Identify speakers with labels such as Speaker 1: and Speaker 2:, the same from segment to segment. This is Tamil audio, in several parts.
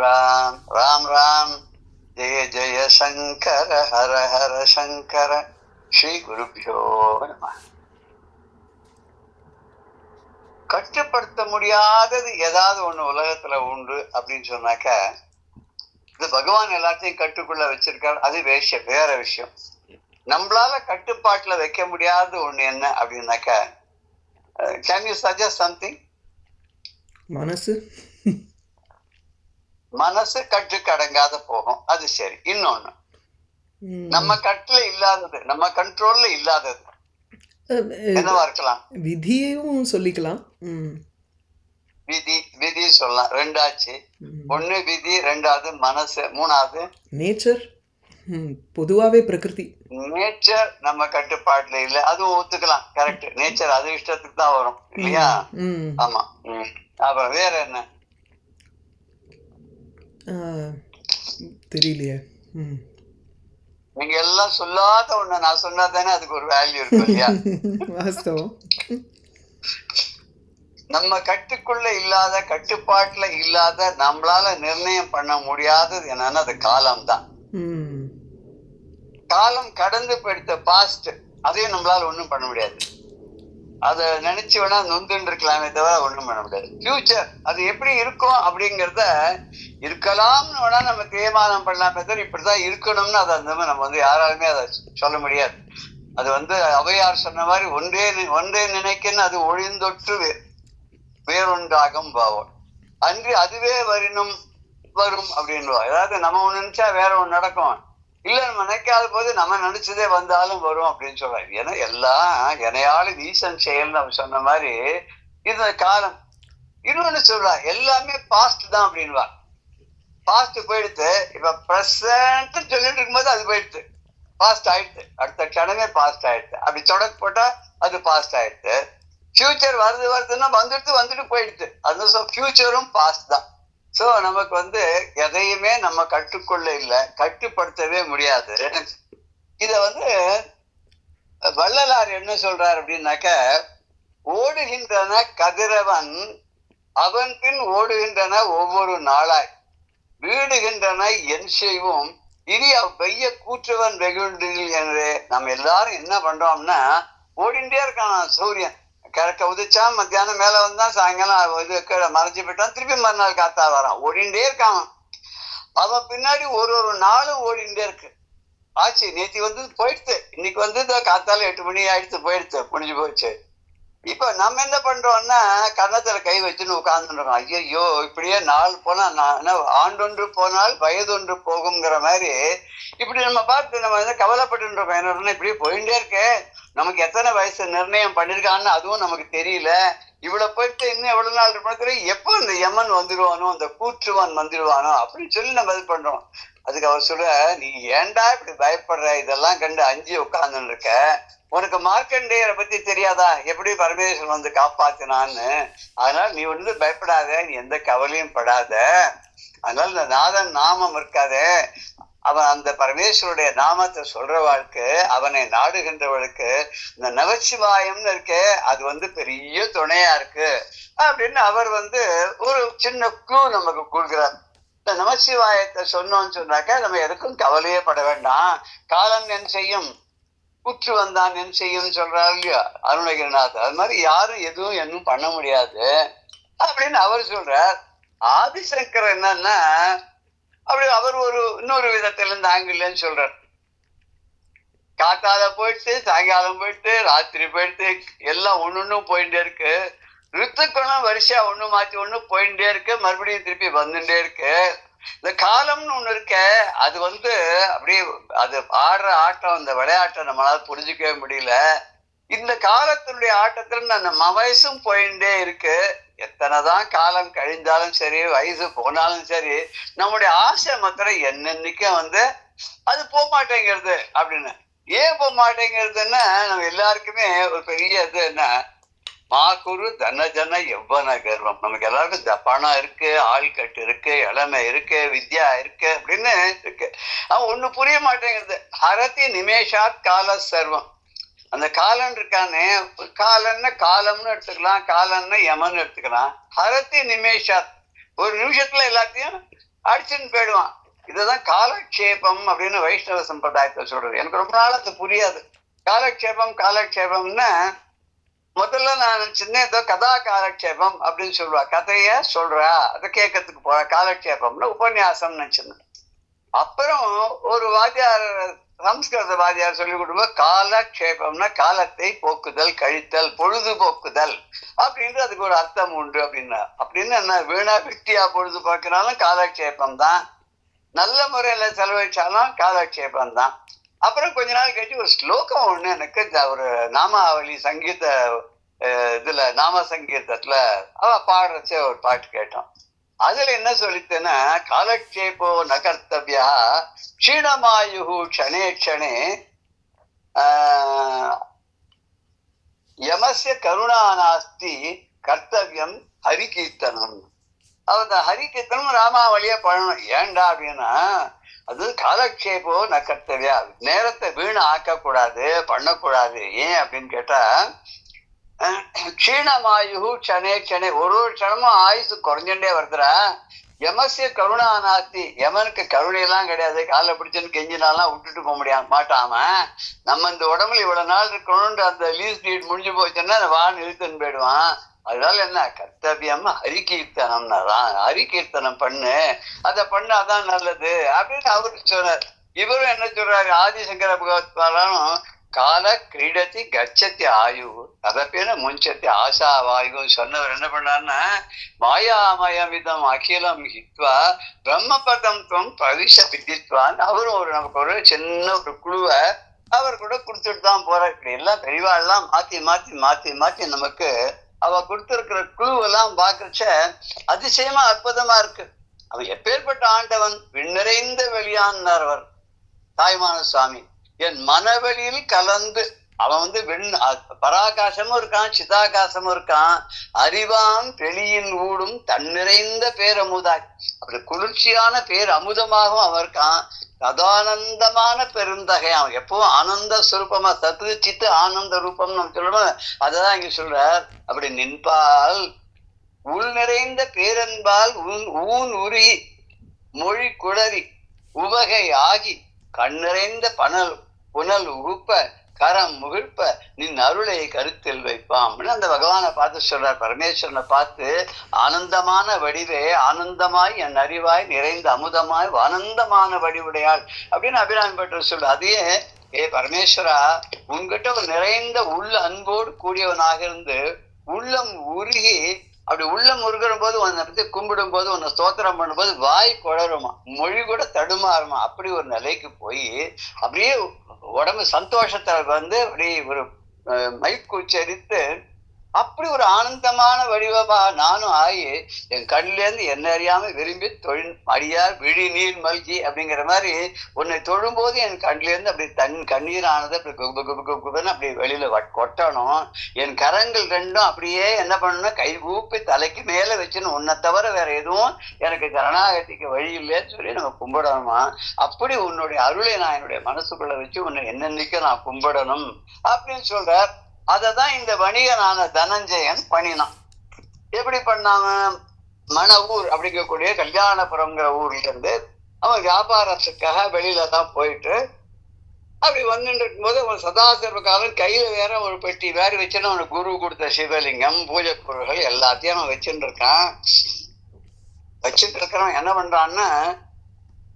Speaker 1: ராம் ராம் ராம். ஜெய ஜெய சங்கர ஹர ஹர சங்கர. ஸ்ரீ குருபியோ நம. கட்டுப்படுத்த முடியாதது ஏதாவது ஒண்ணு உலகத்துல உண்டு அப்படின்னு சொன்னாக்க, இது பகவான் எல்லாத்தையும் கட்டுக்குள்ள வச்சிருக்காரு, அது வேற விஷயம். நம்மளால கட்டுப்பாட்டுல வைக்க முடியாத ஒண்ணு என்ன அப்படின்னாக்க, கேன் யூ சஜஸ்ட் சம்திங்?
Speaker 2: மனசு.
Speaker 1: மனசு கட்டுக்கு அடங்காத போகும், அது சரி. இன்னொன்னு, நம்ம கட்டுல இல்லாதது, நம்ம கண்ட்ரோல்ல இல்லாதது என்னவா இருக்கலாம்?
Speaker 2: விதியையும் சொல்லிக்கலாம்.
Speaker 1: விதி சொல்லலாம். ரெண்டாச்சு. ஒண்ணு விதி, ரெண்டாவது மனசு, மூணாவது
Speaker 2: நேச்சர். பொதுவாவே பிரகிருதி.
Speaker 1: நேச்சர் நம்ம கட்டுப்பாட்டுல இல்ல, அதுவும் ஒத்துக்கலாம். கரெக்ட். நேச்சர் அது இஷ்டத்துக்கு தான் வரும் இல்லையா? ஆமா. அப்புறம் வேற என்ன
Speaker 2: தெரியலையே.
Speaker 1: நீங்க எல்லாம் சொல்லாத ஒண்ணு நான் சொன்னா தானே அதுக்கு ஒரு வேல்யூ இருக்கும் இல்லையா?
Speaker 2: வாஸ்தவம்.
Speaker 1: நம்ம கட்டுக்குள்ள இல்லாத, கட்டுப்பாட்டுல இல்லாத, நம்மளால நிர்ணயம் பண்ண முடியாதது என்னன்னா அது காலம் தான். காலம் கடந்து போயிடுத்த பாஸ்ட், அதையும் நம்மளால ஒண்ணும் பண்ண முடியாது. அத நினைச்சு வேணா நொந்துன்னு இருக்கலாமே தவிர ஒண்ணும் பண்ண முடியாது. ஃபியூச்சர் அது எப்படி இருக்கும் அப்படிங்கறத இருக்கலாம்னு வேணா நம்ம தீர்மானம் பண்ணலாமே தவிர இப்படிதான் இருக்கணும்னு அதை அந்த நம்ம வந்து யாராலுமே அதை சொல்ல முடியாது. அது ஔவையார் சொன்ன மாதிரி ஒன்றே நினைக்கன்னு அது ஒழிந்தொற்று வேறொன்றாகும் பாவம் அன்று அதுவே வரும் அப்படின்வா. அதாவது நம்ம ஒண்ணு நினைச்சா வேற ஒண்ணு நடக்கும், இல்ல நம்ம நினைக்காத போது நம்ம நினைச்சதே வந்தாலும் வரும் அப்படின்னு சொல்றாங்க. ஏன்னா எல்லாம் எனையாளு வீசன் செயல்னு அவன் சொன்ன மாதிரி இந்த காலம். இன்னொன்னு சொல்றா, எல்லாமே பாஸ்ட் தான் அப்படின்வா. பாஸ்ட் போயிடுத்து, இப்ப பிரசன்ட் சொல்லிட்டு இருக்கும்போது அது போயிடுத்து, பாஸ்ட் ஆயிடுத்து. அடுத்த க்ஷணமே பாஸ்ட் ஆயிடுத்து. அப்படி தொடக்க போட்டா அது பாஸ்ட் ஆயிடுத்து. ஃபியூச்சர் வருதுன்னா வந்துட்டு போயிடுது. அது ஃபியூச்சரும் பாஸ்ட் தான். சோ நமக்கு எதையுமே நம்ம கட்டுக்குள்ள இல்ல, கட்டுப்படுத்தவே முடியாது. இத வள்ளலார் என்ன சொல்றாரு அப்படின்னாக்க, ஓடுகின்றன கதிரவன் அவன் பின் ஓடுகின்றன ஒவ்வொரு நாளாய், வீடுகின்றன என் செய்வோம் இனி வெய்ய கூற்றுவன் வெகுண்டில் என்று. நம்ம எல்லாரும் என்ன பண்றோம்னா, ஓடிண்டே இருக்கான் சூரியன். கிழக்க உதிச்சா மத்தியானம் மேல வந்தான், சாயங்காலம் மறைஞ்சு போயிட்டான், திருப்பி மறுநாள் காத்தா வரான். ஓடிண்டே இருக்கான். அவன் பின்னாடி ஒரு நாளும் ஓடிண்டே இருக்கு. ஆச்சு, நேற்று போயிடுத்து, இன்னைக்கு காத்தால 8 மணி ஆயிடுத்து, போயிடுத்து, முடிஞ்சு போச்சு. இப்ப நம்ம என்ன பண்றோம்னா, கன்னத்துல கை வச்சுன்னு உட்கார்ந்துருக்கோம். ஐயோ இப்படியே நாள் போனா ஆண்டொன்று போனால் வயதொன்று போகுங்கிற மாதிரி இப்படி நம்ம பார்த்து நம்ம கவலைப்பட்டு இருக்கோம். என்ன இப்படியே போயிட்டே இருக்கே, நமக்கு எத்தனை வயசு நிர்ணயம் பண்ணிருக்கான்னு அதுவும் நமக்கு தெரியல. இவ்வளவு போயிட்டு இன்னும் எவ்வளவு நாள் இருப்போம், எப்போ இந்த யமன் வந்துடுவானோ, அந்த கூற்றுவான் வந்துடுவானோ அப்படின்னு சொல்லி நம்ம இது பண்றோம். அதுக்கு அவர் சொல்ல, நீ ஏன்டா இப்படி பயப்படுற, இதெல்லாம் கண்டு அஞ்சு உட்கார்ந்துன்னு இருக்க, உனக்கு மார்க்கண்டேயரை பத்தி தெரியாதா, எப்படி பரமேஸ்வரன் காப்பாத்தினான்னு? அதனால நீ பயப்படாத, நீ எந்த கவலையும் படாத. அதனால இந்த நாதன் நாமம் இருக்காதே, அவன் அந்த பரமேஸ்வருடைய நாமத்தை சொல்றவாளுக்கு, அவனை நாடுகின்றவளுக்கு இந்த நமச்சிவாயம்னு இருக்கே, அது பெரிய துணையா இருக்கு அப்படின்னு அவர் ஒரு சின்ன க்ளூ நமக்கு கொடுக்குறார். இந்த நமச்சிவாயத்தை சொன்னோம்னு சொன்னாக்க நம்ம எதுக்கும் கவலையே பட வேண்டாம். காலம் என் செய்யும், கூற்று வந்தான் என் செய்யும் சொல்றாரு இல்லையா அருணகிரிநாத். அது மாதிரி யாரும் எதுவும் இன்னும் பண்ண முடியாது அப்படின்னு அவர் சொல்றார். ஆதிசங்கர் என்னன்னா, அப்படி அவர் இன்னொரு விதத்துல இருந்து ஆங்கிலன்னு சொல்றார். காத்தால போயிட்டு, சாயங்காலம் போயிட்டு, ராத்திரி போயிட்டு, எல்லாம் ஒண்ணும் போயிட்டே இருக்கு. ரித்துக்களும் வரிசையா ஒண்ணு மாத்தி ஒண்ணு போயிட்டே இருக்கு, மறுபடியும் திருப்பி வந்துட்டே இருக்கு. இந்த காலம்னு ஒண்ணு இருக்க, அது அப்படியே அது ஆடுற ஆட்டம், அந்த விளையாட்டை நம்மளால புரிஞ்சுக்கவே முடியல. இந்த காலத்தினுடைய ஆட்டத்துல நம்ம வயசும் போயிட்டே இருக்கு. எத்தனைதான் காலம் கழிந்தாலும் சரி, வயசு போனாலும் சரி, நம்முடைய ஆசை மாத்திரம் என்னன்னைக்கும் அது போக மாட்டேங்கிறது. அப்படின்னு ஏன் போக மாட்டேங்கிறதுன்னா, நம்ம எல்லாருக்குமே ஒரு பெரிய இது என்ன, மாக்குரு தனஜன எவ்வன கர்வம். நமக்கு எல்லாருக்கும் பணம் இருக்கு, ஆள்கட்டு இருக்கு, இளமை இருக்கு, வித்யா இருக்கு அப்படின்னு இருக்கு. அவன் ஒண்ணு புரிய மாட்டேங்கிறது. ஹரதி நிமேஷாத் கால சர்வம். அந்த காலன் இருக்கானே, காலன்னு காலம்னு எடுத்துக்கலாம், காலன்னு யமன்னு எடுத்துக்கலாம். ஹரதி நிமேஷாத், ஒரு நிமிஷத்துல எல்லாத்தையும் அடிச்சுன்னு போயிடுவான். இதுதான் காலக்ஷேபம் அப்படின்னு வைஷ்ணவ சம்பிரதாயத்தை சொல்றது. எனக்கு ரொம்ப நாள் அது புரியாது. காலக்ஷேபம்னா முதல்ல நான் சின்ன ஏதோ கதா காலக்ஷேபம் அப்படின்னு சொல்லுவா, கதைய சொல்றா, அதை கேட்கறதுக்கு போற காலக்ஷேபம்னு உபன்யாசம் நினைச்சிருந்தேன். அப்புறம் ஒரு வாத்தியார், சம்ஸ்கிருத வாத்தியார் சொல்லி கொடுக்கும்போது காலக்ஷேபம்னா காலத்தை போக்குதல், கழித்தல், பொழுதுபோக்குதல் அப்படின்னு அதுக்கு ஒரு அர்த்தம் உண்டு அப்படின்னா. அப்படின்னு என்ன, வீணா வெட்டியா பொழுது பார்க்கனாலும் காலக்ஷேபம் தான், நல்ல முறையில செலவழிச்சாலும் காலக்ஷேபம் தான். அப்புறம் கொஞ்ச நாள் கழிச்சு ஒரு ஸ்லோகம் ஒண்ணு எனக்கு ஒரு நாமாவளி சங்கீத இதுல நாம சங்கீதத்துல அவ பாடுறச்ச ஒரு பாட்டு கேட்டோம். அதுல என்ன சொல்லித்தேன்னா, காலக்ஷேபோ ந கர்த்தவ்யா க்ஷீணமாயு க்ஷணே க்ஷணே யமஸ்ய கருணா நாஸ்தி கர்த்தவியம் ஹரிகீர்த்தனம். அந்த ஹரிகீர்த்தனம் ராமாவளியா பண்ணணும். ஏண்டா அப்படின்னா, அது காலக்ஷேபோ ந கர்த்தவ்யா, நேரத்தை வீண ஆக்க கூடாது, பண்ணக்கூடாது. ஏன் அப்படின்னு கேட்டா, க்ஷீணமாயு க்ஷணே க்ஷணே, ஒரு க்ஷணமும் ஆயுசு குறைஞ்சுட்டே வருதுரா. யமஸ்ய கருணா நாஸ்தி, யமனுக்கு கருணையெல்லாம் கிடையாது. காலை பிடிச்சுன்னு கெஞ்சினாலாம் விட்டுட்டு போக முடியாம மாட்டாம, நம்ம இந்த உடம்புல இவ்வளவு நாள் இருக்கணும்ன்ற அந்த லீஸ் டேட் முடிஞ்சு போச்சுன்னா வான் இழுத்துன்னு போயிடுவான். அதனால என்ன, கர்த்தவியம் ஹரிகீர்த்தனம்னா, ஹரிகீர்த்தனம் பண்ணு, அதை பண்ணு, அதான் நல்லது அப்படின்னு அவருக்கு சொன்னார். இவரும் என்ன சொல்றாரு, ஆதிசங்கர பகவத்பாலும் கால கிரீடத்தி கச்சத்தி ஆயு அதப்பேன முஞ்சத்தி ஆசா வாயு சொன்னவர் என்ன பண்ணாருன்னா, மாயாமயமிதம் அகிலம் ஹித்வா பிரம்மபதம் துவம் பிரவிஷ விதித்வான். அவரும் ஒரு நமக்கு ஒரு சின்ன ஒரு குழுவை அவர் கூட கொடுத்துட்டு தான் போறார். இப்படி எல்லாம் பெரியவாள்லாம் மாத்தி மாத்தி மாத்தி மாத்தி நமக்கு அவ கொடுத்திருக்கிற குழுவெல்லாம் பாக்குறச்ச அதிசயமா அற்புதமா இருக்கு. அவன் எப்பேற்பட்ட ஆண்டவன், விண்ணிறைந்த வெளியான்னார் அவர் தாய்மான சுவாமி. என் மனவெளியில் கலந்து அவன் பராகாசமும் இருக்கான், சிதாகாசமும் இருக்கான், அறிவாம் வெளியின் ஊடும் தன்னிறைந்த பேரமுதாய், அப்படி குளிர்ச்சியான பேர் அமுதமாகவும் அவன் இருக்கான். சதானந்தமான பெருந்தகை, அவன் எப்பவும் ஆனந்த சுரூபமா, சத்து சித்து ஆனந்த ரூபம் நம்ம சொல்லணும். அததான் இங்க சொல்றார். அப்படி நின்பால் உள் நிறைந்த பேரன்பால் ஊன் உருகி மொழி குளறி உவகை ஆகி கண் நிறைந்த புனல் உகுப்ப கரம் முகிழ்ப்ப நின் அருளை கருத்தில் வைப்பான். அந்த பகவானை பார்த்து சொல்றார், பரமேஸ்வரனை பார்த்து, ஆனந்தமான வடிவே ஆனந்தமாய் என் அறிவாய் நிறைந்த அமுதமாய் ஆனந்தமான வடிவுடையாள் அப்படின்னு அபிராமி பட்டர் சொல்ற. அதையே, ஏ பரமேஸ்வரா, உன்கிட்ட ஒரு நிறைந்த உள்ள அன்போடு கூடியவனாக இருந்து உள்ளம் உருகி, அப்படி உள்ளம் உருகிற போது உன்னை பத்தி கும்பிடும் போது, உன்னை ஸ்தோத்திரம் பண்ணும்போது வாய் குளருமா, மொழி கூட தடுமாறுமா. அப்படி ஒரு நிலைக்கு போய் அப்படியே உடம்பு சந்தோஷத்துல அப்படி ஒரு மைக்குச்சரித்து அப்படி ஒரு ஆனந்தமான வடிவமா நானும் ஆகி என் கண்ணுல இருந்து என்ன அறியாம விரும்பி அடியார் விழி நீர் மல்கி அப்படிங்கிற மாதிரி உன்னை தொழும்போது என் கண்ணுல இருந்து அப்படி கண்ணீரானது அப்படி அப்படி வெளியில கொட்டணும். என் கரங்கள் ரெண்டும் அப்படியே என்ன பண்ணணும், கை கூப்பி தலைக்கு மேல வச்சுன்னு, உன்னை தவிர வேற எதுவும் எனக்கு சரணாகதிக்கு வழி இல்லைன்னு சொல்லி நம்ம கும்பிடணுமா. அப்படி உன்னுடைய அருளை நான் என்னுடைய மனசுக்குள்ள வச்சு உன்னை என்னன்னைக்கு நான் கும்பிடணும் அப்படின்னு சொல்றார். அததான் இந்த வணிகனான தனஞ்சயன் பண்ணினான். எப்படி பண்ணாங்க, மணவூர் அப்படிங்கக்கூடிய கல்யாணபுரம்ங்கிற ஊர்ல இருந்து அவன் வியாபாரத்துக்காக வெளியில தான் போயிட்டு அப்படி வந்துட்டு இருக்கும்போது அவன் சதாசிவகாலன் கையில வேற ஒரு பெட்டி வேற வச்சுன்னு அவனுக்கு குரு கொடுத்த சிவலிங்கம் பூஜை பொருள்கள் எல்லாத்தையும் அவன் வச்சுட்டு இருக்கான். வச்சுட்டு இருக்கிறவன் என்ன பண்றான்னா,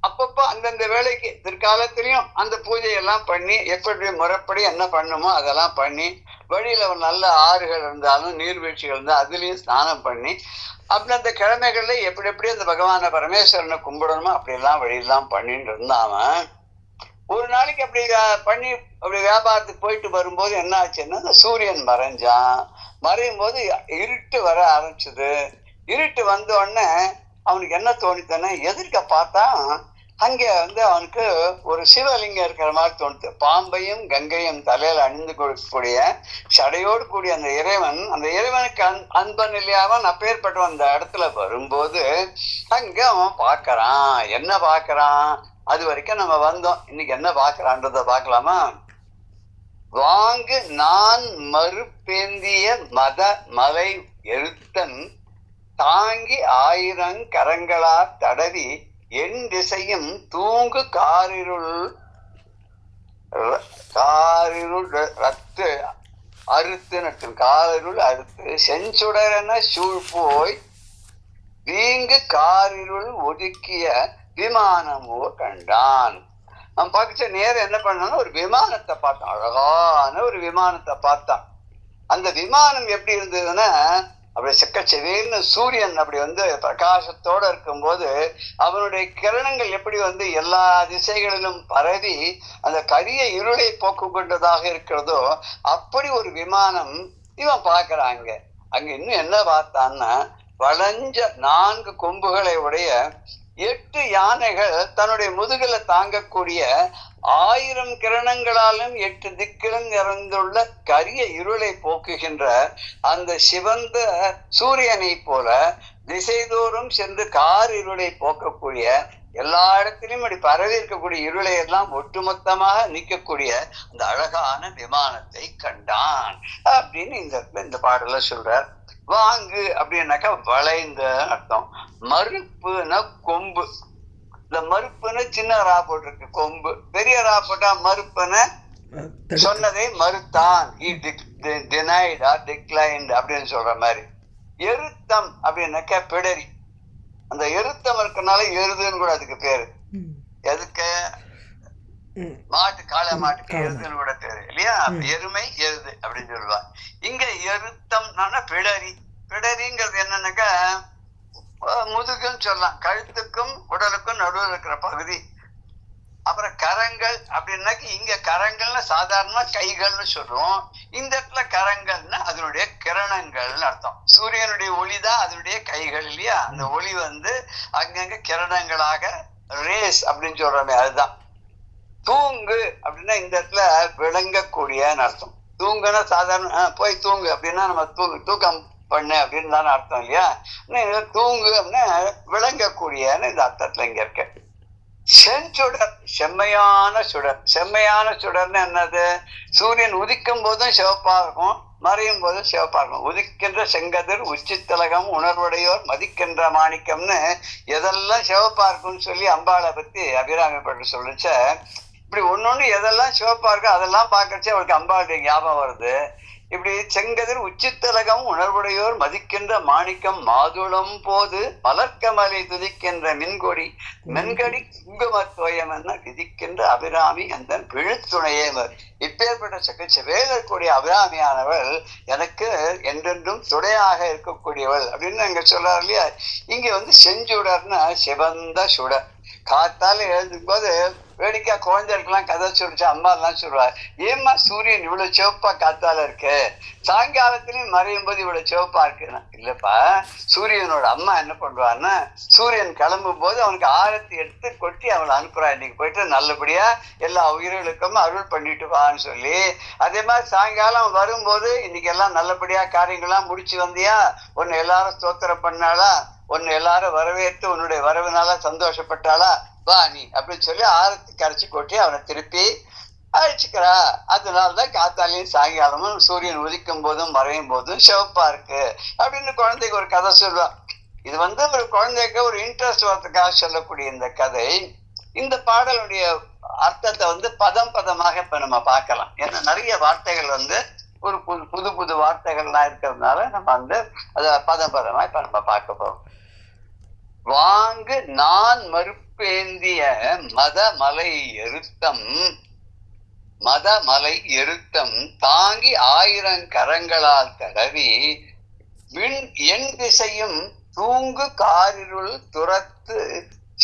Speaker 1: அப்பப்போ அந்தந்த வேலைக்கு பிற்காலத்திலையும் அந்த பூஜையெல்லாம் பண்ணி எப்படி முறைப்படி என்ன பண்ணுமோ அதெல்லாம் பண்ணி, வழியில ஒரு நல்ல ஆறுகள் இருந்தாலும் நீர்வீழ்ச்சிகள் இருந்தால் அதுலேயும் ஸ்நானம் பண்ணி, அப்படி அந்த கிழமைகள்ல எப்படி எப்படி அந்த பகவான பரமேஸ்வரனை கும்பிடணுமோ அப்படியெல்லாம் வழியெல்லாம் பண்ணிட்டு இருந்தாவன். ஒரு நாளைக்கு அப்படி பண்ணி அப்படி வியாபாரத்துக்கு போயிட்டு வரும்போது என்ன ஆச்சுன்னா, அந்த சூரியன் மறையும் போது இருட்டு வர ஆரம்பிச்சது. இருட்டு வந்த உடனே அவனுக்கு என்ன தோணித்தானே, எதிர்க்க பார்த்தா அங்க அவனுக்கு ஒரு சிவலிங்கம் இருக்கிற மாதிரி தோணுது. பாம்பையும் கங்கையும் தலையில அணிந்து கொடுக்கக்கூடிய சடையோடு கூடிய அந்த இறைவனுக்கு அன்பன் இல்லையாவன் அப்பேற்பட்டவன் அந்த இடத்துல வரும்போது அங்க அவன் பாக்குறான். என்ன பாக்குறான், அது வரைக்கும் நம்ம வந்தோம், இன்னைக்கு என்ன பாக்குறான்றத பாக்கலாமா. வாங்கு நான் மறுபேந்திய மத மலை எழுத்தன் தாங்கி 1000 கரங்களா தடவி என் திசையும் தூங்கு காரிருள் காரிருள் ரத்து அறுத்து காரிருள் அறுத்து செஞ்சுடரென சூழ் போய் வீங்கு காரிருள் ஒதுக்கிய விமானமோ கண்டான். அவன் பார்க்க நேரம் என்ன பண்ணான்னு ஒரு விமானத்தை பார்த்தான். அழகான ஒரு விமானத்தை பார்த்தான். அந்த விமானம் எப்படி இருந்ததுன்னா அப்படி செக்கச்செவேல்னு சூரியன் அப்படி பிரகாசத்தோட இருக்கும்போது அவனுடைய கிரணங்கள் எப்படி எல்லா திசைகளிலும் பரவி அந்த கரிய இருளை போக்குகின்றதாக இருக்கிறதோ அப்படி ஒரு விமானம் இவன் பார்க்கறாங்க. அங்க இன்னும் என்ன பார்த்தான்னா வளைஞ்ச 4 கொம்புகளை உடைய 8 யானைகள் தன்னுடைய முதுகுல தாங்கக்கூடிய 1000 கிரணங்களாலும் 8 திக்கிலும் நிறைந்துள்ள கரிய இருளை போக்குகின்ற அந்த சிவந்த சூரியனை போல திசைதோறும் சென்று கார் இருளை போக்கக்கூடிய எல்லா இடத்திலும் அப்படி பரவி இருக்கக்கூடிய இருளை எல்லாம் ஒட்டுமொத்தமாக நீக்கக்கூடிய அந்த அழகான விமானத்தை கண்டான் அப்படின்னு இந்த பாடல சொல்றார். வாங்கு அப்படின்னாக்கா வளைந்த அர்த்தம். மறுப்புன்னா கொம்பு. இந்த மறுப்புன்னு சின்ன ரா போட்டிருக்கு, கொம்பு. பெரிய ரா போட்டா மறுப்புன்னு சொன்னதை மறுத்தான், அப்படின்னு சொல்ற மாதிரி. எருத்தம் அப்படின்னாக்கா பிடரி. அந்த எருத்தம் இருக்கனால எருதுன்னு கூட அதுக்கு பேரு. எதுக்கு? மாட்டு, காளை மாட்டுக்கு எருதுன்னு கூட பேரு இல்லையா? எருமை எருது அப்படின்னு சொல்லுவாங்க. இங்க எருத்தம்னா பிடரி. பிடரிங்கிறது என்னன்னாக்கா முதுகுன்னு சொல்லலாம், கழுத்துக்கும் உடலுக்கும் நடுவில் இருக்கிற பகுதி. அப்புறம் கரங்கள் அப்படின்னாக்க இங்க கரங்கள்னு சாதாரணமா கைகள்னு சொல்லுவோம். இந்த இடத்துல கரங்கள்னா அதனுடைய கிரணங்கள்னு அர்த்தம். சூரியனுடைய ஒளிதான் அதனுடைய கைகள் இல்லையா? அந்த ஒளி அங்கங்க கிரணங்களாக ரேஸ் அப்படின்னு சொல்றோமே, அதுதான். தூங்கு அப்படின்னா இந்த இடத்துல விளங்கக்கூடியன்னு அர்த்தம். தூங்குன்னா சாதாரண போய் தூங்கு அப்படின்னா நம்ம தூக்கம் பண்ணு அப்படின்னு தானே அர்த்தம் இல்லையா? தூங்கு அப்படின்னா விளங்கக்கூடியன்னு இந்த அர்த்தத்துல இங்க இருக்க. செஞ்சுடர், செம்மையான சுடர். செம்மையான சுடர்னு என்னது? சூரியன் உதிக்கும் போதும் சிவப்பா இருக்கும், மறையும் போதும் சிவப்பா இருக்கும். உதிக்கின்ற செங்கதிர் உச்சித்தலகம் உணர்வுடையோர் மதிக்கின்ற மாணிக்கம்னு எதெல்லாம் சிவப்பா இருக்கும்னு சொல்லி அம்பாளை பத்தி அபிராமி பட்டு சொல்லிச்ச. இப்படி ஒன்னொன்னு எதெல்லாம் சிவப்பா இருக்கோ அதெல்லாம் பார்க்கறச்சு அவளுக்கு அம்பாளுடைய ஞாபகம் வருது. இப்படி செங்கதிர் உச்சித்தலகம் உணர்வுடையோர் மதிக்கின்ற மாணிக்கம் மாதுளம் போது மலர்க்கமலை துதிக்கின்ற மின்கொடி மென்கடி குங்குமத்தோயம் என்ன விதிக்கின்ற அபிராமி அந்த விழுத்துணையே. இப்பேற்பட்ட செவேலக்கூடிய அபிராமியானவள் எனக்கு என்றென்றும் துணையாக இருக்கக்கூடியவள் அப்படின்னு அங்க சொல்றாரு இல்லையா? இங்க செஞ்சுடர்னா சிவந்த சுடர். காத்தால எழுதும் போது வேடிக்கை குழந்தைகளுக்கெல்லாம் கதை சொல்லிச்சு, அம்மா எல்லாம் சொல்லுவார், ஏம்மா சூரியன் இவ்வளவு சிவப்பா காத்தால இருக்கு, சாயங்காலத்திலயும் மறையும் போது இவ்வளவு சிவப்பா இருக்குன்னா, இல்லப்பா சூரியனோட அம்மா என்ன பண்ணுவான்னா சூரியன் கிளம்பும் போது அவனுக்கு ஆரத்தி எடுத்து கொட்டி அவளை அனுப்புறா, இன்னைக்கு போயிட்டு நல்லபடியா எல்லா உயிர்களுக்கும் அருள் பண்ணிட்டு வான்னு சொல்லி. அதே மாதிரி சாயங்காலம் வரும்போது இன்னைக்கு எல்லாம் நல்லபடியா காரியங்கள்லாம் முடிச்சு வந்தியா, உன்னை எல்லாரும் ஸ்தோத்திரம் பண்ணாளா, உன்னை எல்லாரும் வரவேற்று உன்னுடைய வரவுனால சந்தோஷப்பட்டாளா, வா நீ அப்படின்னு சொல்லி ஆரத்தி கரைச்சி கொட்டி அவனை திருப்பி அழிச்சுக்கிறா. அதனாலதான் காத்தாலையும் சாயங்காலமும் சூரியன் உதிக்கும் போதும் மறையும் போதும் சிவப்பா இருக்கு அப்படின்னு குழந்தைக்கு ஒரு கதை சொல்லுவான். இது ஒரு குழந்தைக்கு ஒரு இன்ட்ரெஸ்ட் வரதுக்காக சொல்லக்கூடிய இந்த கதை. இந்த பாடலுடைய அர்த்தத்தை பதம் பதமாக இப்ப நம்ம பார்க்கலாம். ஏன்னா நிறைய வார்த்தைகள் ஒரு புது புது வார்த்தைகள்லாம் இருக்கிறதுனால நம்ம அத பதம் பதமா இப்ப நம்ம பார்க்க போறோம். வாங்கு நான் மறுப்பேந்திய மதமலை எருத்தம் தாங்கி 1000 கரங்களால் தடவி என் திசையும் தூங்கு காரிருள் துரத்து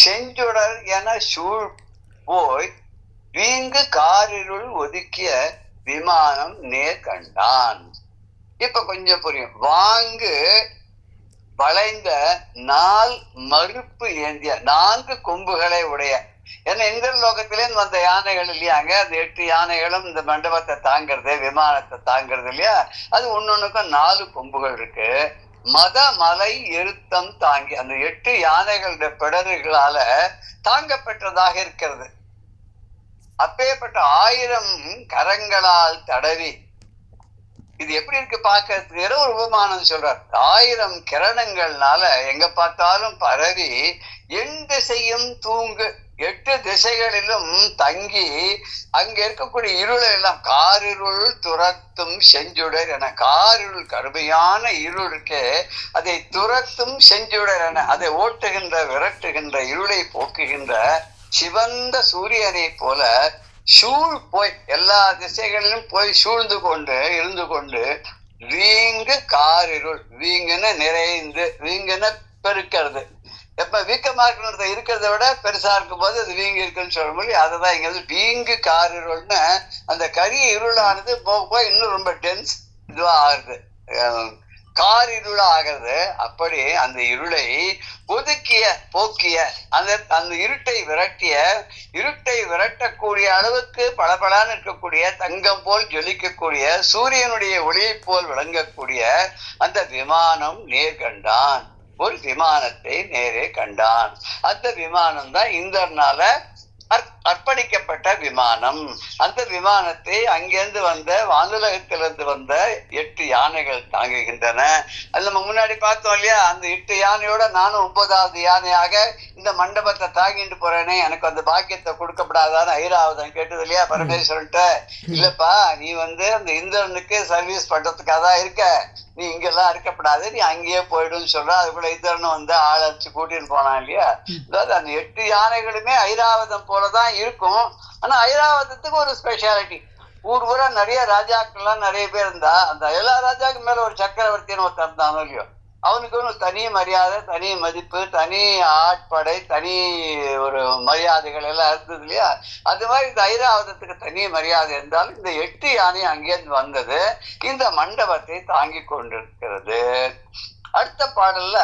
Speaker 1: செஞ்சுடர் என சூழ் போய் வீங்கு காரிருள் ஒதுக்கிய விமானம் நேர் கண்டான். இப்ப கொஞ்சம் புரியும். வாங்கு வளைந்த 4 மறுப்பு ஏந்திய 4 கொம்புகளை உடைய. ஏன்னா இந்திரலோகத்திலேருந்து வந்த யானைகள் இல்லையாங்க, அந்த 8 யானைகளும் இந்த மண்டபத்தை தாங்கிறது, விமானத்தை தாங்கிறது இல்லையா, அது ஒன்னொன்னுக்கும் 4 கொம்புகள் இருக்கு. மலை எருத்தம் தாங்கி அந்த 8 யானைகளுடைய பிடர்களால தாங்கப்பட்டதாக இருக்கிறது. அப்பேற்பட்ட 1000 கரங்களால் தடவி இது எப்படி இருக்கு பார்க்கறதுக்கு ஒரு உபமானம் சொல்றார். 1000 கிரணங்கள்னால எங்க பார்த்தாலும் பரவி எண் திசையும் தூங்கு, 8 திசைகளிலும் தங்கி அங்க இருக்கக்கூடிய இருளை எல்லாம் காரிருள் துரத்தும் செஞ்சுடர் என, காரிருள் கடுமையான இருள் இருக்கே அதை துரத்தும் செஞ்சுடர் என, அதை ஓட்டுகின்ற விரட்டுகின்ற இருளை போக்குகின்ற சிவந்த சூரியனை போல சூழ் போய் எல்லா திசைகளிலும் போய் சூழ்ந்து கொண்டு இருந்து கொண்டு வீங்கு காரிருள், வீங்குன்னு நிறைந்து, வீங்குன்னு பெருக்கிறது. எப்ப வீக்கமா இருக்கிறத விட பெருசா இருக்கும் போது அது வீங்கி இருக்குன்னு சொல்ல முடியும். அதுதான் இங்க வீங்கு காரிருள்னு அந்த கரிய இருளானது போய் இன்னும் ரொம்ப டென்ஸ் இதுவா ஆகுது, காரிருளா ஆகிறது. அப்படி அந்த இருளை ஒதுக்கிய போக்கிய அந்த இருட்டை விரட்டக்கூடிய அளவுக்கு பளபளன்னு இருக்கக்கூடிய தங்கம் போல் ஜொலிக்கக்கூடிய சூரியனுடைய ஒளியை போல் விளங்கக்கூடிய அந்த விமானம் நேர் கண்டான். ஒரு விமானத்தை நேரே கண்டான். அந்த விமானம் தான் இந்திரனால அர்ப்பணிக்கப்பட்ட விமானம். அந்த விமானத்தை அங்கிருந்து வந்த வானுலகத்திலிருந்து வந்த 8 யானைகள் தாங்குகின்றன. அது நம்ம முன்னாடி பார்த்தோம் இல்லையா, அந்த 8 யானையோட நானும் 9வது யானையாக இந்த மண்டபத்தை தாங்கிட்டு போறேனே, எனக்கு அந்த பாக்கியத்தை கொடுக்கப்படாதான்னு ஐராவதம் கேட்டது இல்லையா பரமேஸ்வரன்ட்ட. இல்லப்பா, நீ அந்த இந்திரனுக்கு சர்வீஸ் பண்றதுக்காக தான் இருக்க, நீ இங்கெல்லாம் இருக்கப்படாது, நீ அங்கேயே போயிடுன்னு சொல்ற. அதுக்குள்ள இந்திரன் ஆள் அடிச்சு கூட்டின்னு போனான் இல்லையா. அதாவது அந்த 8 யானைகளுமே ஐராவதம் போலதான் இருக்கும். ஆனா ஐராவதத்துக்கு ஒரு ஸ்பெஷாலிட்டி, ஊரா நிறைய ராஜாக்கள்லாம் நிறைய பேர் இருந்தா அந்த எல்லா ராஜாக்கு மேல ஒரு சக்கரவர்த்தின்னு ஒருத்தர் இருந்தானோ இல்லையோ, அவனுக்கு ஒரு தனி மரியாதை, தனி மதிப்பு, தனி ஆட்படை, தனி ஒரு மரியாதைகள் எல்லாம் இருந்தது இல்லையா. அது மாதிரி இந்த ஐராவதத்துக்கு தனி மரியாதை இருந்தாலும் இந்த 8 யானை அங்கேருந்து வந்தது இந்த மண்டபத்தை தாங்கி கொண்டிருக்கிறது. அடுத்த பாடல்ல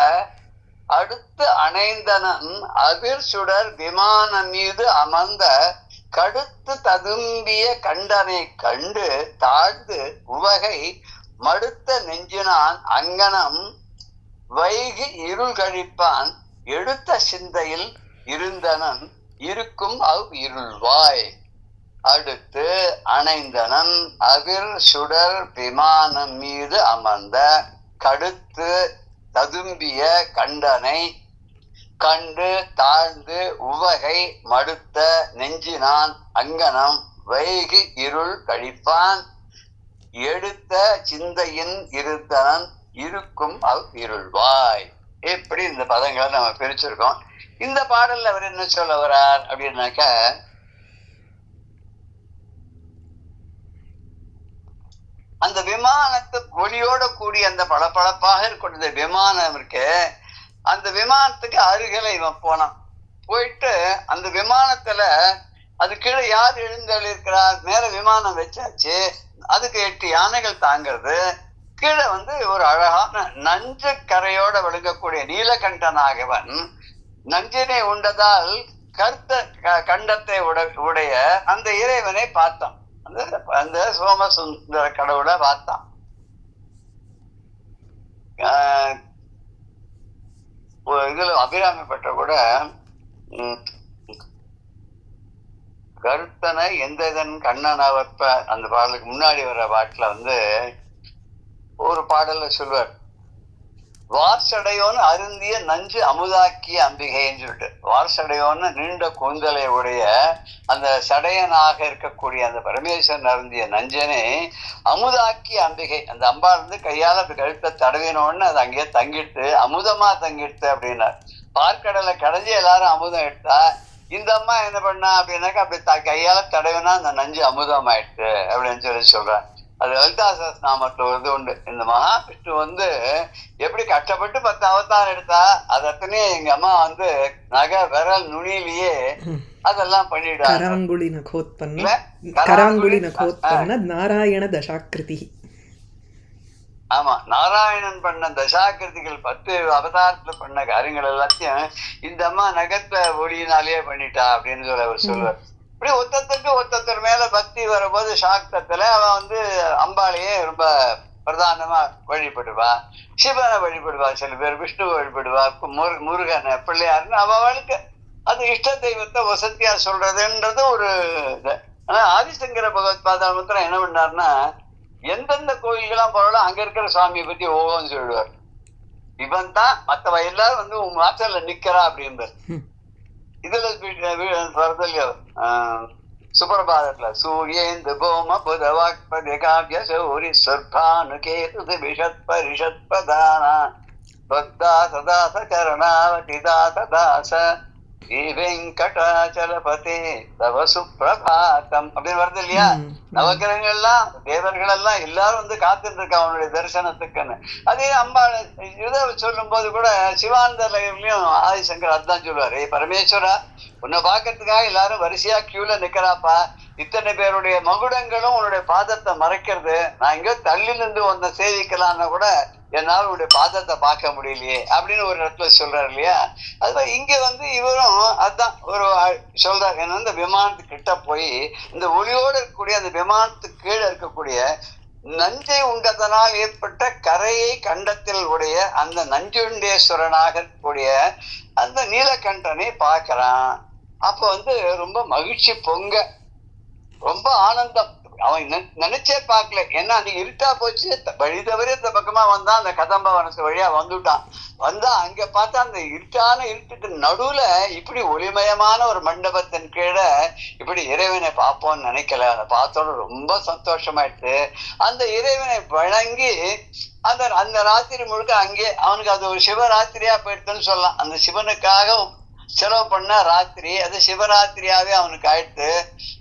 Speaker 1: அடுத்து அணைந்தனன் அவிர் சுடர் விமானம் மீது அமர்ந்த கடுத்து ததும்பிய கண்டனை கண்டு தாழ்ந்து உவகை மடுத்த நெஞ்சினான் அங்கனம் வைகி இருள் கழிப்பான் எடுத்த சிந்தையில் இருந்தனன் இருக்கும் இருள்வாய். அடுத்து அணைந்தனன் அவிர் சுடர் விமானம் மீது அமர்ந்த கடுத்து ததும்பிய கண்டனை கண்டு தாழ்ந்து உவகை மடுத்த நெஞ்சினான் அங்கனம் வைகி இருள் கழிப்பான் எடுத்த சிந்தையின் இருந்தனன் இருக்கும் இருள்வாய். இப்படி இந்த பதங்களை நம்ம பிரிச்சிருக்கோம். இந்த பாடல்ல அவர் என்ன சொல்ல வர்றார் அப்படின்னாக்க, அந்த விமானத்து ஒளியோட கூடிய அந்த பளபளப்பாக இருக்கக்கூடிய விமானம் இருக்கு, அந்த விமானத்துக்கு அருகில இவன் போனான். போயிட்டு அந்த விமானத்துல அது கீழே யார் எழுந்தள் இருக்கிறார், மேல விமானம் வச்சாச்சு, அதுக்கு 8 யானைகள் தாங்கிறது. கீழே ஒரு அழகான நஞ்சு கரையோட விளங்கக்கூடிய நீலகண்டனாகவன் நஞ்சினை உண்டதால் கருத்த கண்டத்தை உடைய அந்த இறைவனை பார்த்தான். அந்த சோமசுந்தர கடவுளை பார்த்தான். இதுல அபிராமி பட்ட கூட கருத்தனை எந்த இதன் கண்ணனை வைப்ப அந்த பாடலுக்கு முன்னாடி வர்ற பாட்டுல ஒரு பாடல்ல சொல்வார், வார்சடையோன்னு அருந்திய நஞ்சு அமுதாக்கிய அம்பிகைன்னு சொல்லிட்டு. வார்சடையோன்னு நீண்ட கூந்தலை உடைய அந்த சடையனாக இருக்கக்கூடிய அந்த பரமேஸ்வரன் அருந்திய நஞ்சனை அமுதாக்கிய அம்பிகை, அந்த அம்பாள் கையால கழுத்தை தடவினோன்னு அது அங்கேயே தங்கிட்டு அமுதமா தங்கிட்டு அப்படின்னார். பார்க்கடலை கடைஞ்சி எல்லாரும் அமுதம் எடுத்தா, இந்த அம்மா என்ன பண்ணா அப்படின்னாக்கா அப்படி கையால தடவினா அந்த நஞ்சு அமுதம் ஆயிடுச்சு அப்படின்னு சொல்றான். அது லலிதா சஹஸ்ரநாமத்துல உண்டு. இந்த மகாவிஷ்ணு எப்படி கஷ்டப்பட்டு 10 அவதாரம் எடுத்தா அது அத்தனையும் எங்க அம்மா நகை விரல் நுனியிலேயே அதெல்லாம் பண்ணிடுறாங்க.
Speaker 2: நாராயண தசாக்கிருதி.
Speaker 1: ஆமா, நாராயணன் பண்ண தசாக்கிருதிகள் 10 அவதாரத்துல பண்ண காரியங்கள் எல்லாத்தையும் இந்த அம்மா நகத்தை ஒளியினாலேயே பண்ணிட்டா அப்படின்னு அவர் சொல்லுவார். இப்படி ஒருத்தர் மேல பக்தி வரும்போது சாக்தத்துல அவன் அம்பாளையே ரொம்ப பிரதானமா வழிபடுவா, சிவனை வழிபடுவா, சில பேர் விஷ்ணுவை வழிபடுவா, முருகனை, பிள்ளையாருன்னு அவளுக்கு அது இஷ்ட தெய்வத்தை வசதியா சொல்றதுன்றது ஒரு இது. ஆனா ஆதிசங்கர பகவத் பாதாளத்துல என்ன பண்ணாருன்னா, எந்தெந்த கோயில்கள்லாம் போறாலும் அங்க இருக்கிற சுவாமியை பத்தி ஓன்னு சொல்லுவார். இவன் தான் மத்தவ எல்லாரும் வந்து உங்க வாசல்ல நிக்கிறா அப்படின்றார். இதுல வருது இல்லையோ சுப்பிரபாதத்துல சூரியேந்து கோம புதவாக்பதி காவிய சௌரி சொர்பானு கேது விஷத் பரிஷத் பதானா பக்தாசதாச கருணாவதி தாசதாச வெங்கடாச்சலபதி தவ சுப்பிரபாதம் அப்படின்னு வருது இல்லையா. நவகிரகங்கள்லாம் தேவர்கள் எல்லாம் எல்லாரும் வந்து காத்துட்டு இருக்கா அவனுடைய தரிசனத்துக்குன்னு. அதே அம்பாள் இதை சொல்லும் போது கூட சிவானந்த லயர்லயும் ஆதிசங்கர் அதுதான் சொல்லுவாரு, பரமேஸ்வரா உன்னை பாக்கிறதுக்காக எல்லாரும் வரிசையா கியூல நிக்கிறாப்பா, இத்தனை பேருடைய மகுடங்களும் உன்னுடைய பாதத்தை மறைக்கிறது, நான் இங்க தள்ளி நின்று உன்னை சேவிக்கலாம்னா கூட என்னால உன்னுடைய பாதத்தை பார்க்க முடியலையே அப்படின்னு ஒரு இடத்துல சொல்றாரு இல்லையா. அதுதான் இங்க வந்து இவரும் அதான் ஒரு சொல்றாரு, என்ன இந்த விமானத்துக்கு கிட்ட போய் இந்த ஒளியோடு இருக்கக்கூடிய அந்த விமானத்துக்கு கீழே இருக்கக்கூடிய நஞ்சை உண்டதனால் ஏற்பட்ட கரையை கண்டத்தில் உடைய அந்த நஞ்சுண்டேஸ்வரனாக இருக்கக்கூடிய அந்த நீலகண்டனை பார்க்கிறான். அப்ப வந்து ரொம்ப மகிழ்ச்சி பொங்க, ரொம்ப ஆனந்தம். அவன் நினைச்சே பார்க்கல, ஏன்னா அன்னைக்கு இருட்டா போச்சு, வழி தவறி இந்த பக்கமா வந்தான், அந்த கதம்ப வனத்து வழியா வந்துட்டான். வந்தா அங்க பார்த்தா அந்த இருட்டுக்கு நடுவுல இப்படி ஒளிமயமான ஒரு மண்டபத்தின் கீழே இப்படி இறைவனை பார்ப்போம்னு நினைக்கல. அதை பார்த்தோன்னு ரொம்ப சந்தோஷமாயிடுச்சு. அந்த இறைவனை வழங்கி அந்த அந்த ராத்திரி முழுக்க அங்கே அவனுக்கு அது ஒரு சிவராத்திரியா போயிடுதுன்னு சொல்லலாம். அந்த சிவனுக்காக செலவு பண்ண ராத்திரி அது சிவராத்திரியாவே அவனுக்கு ஆயிடுத்து.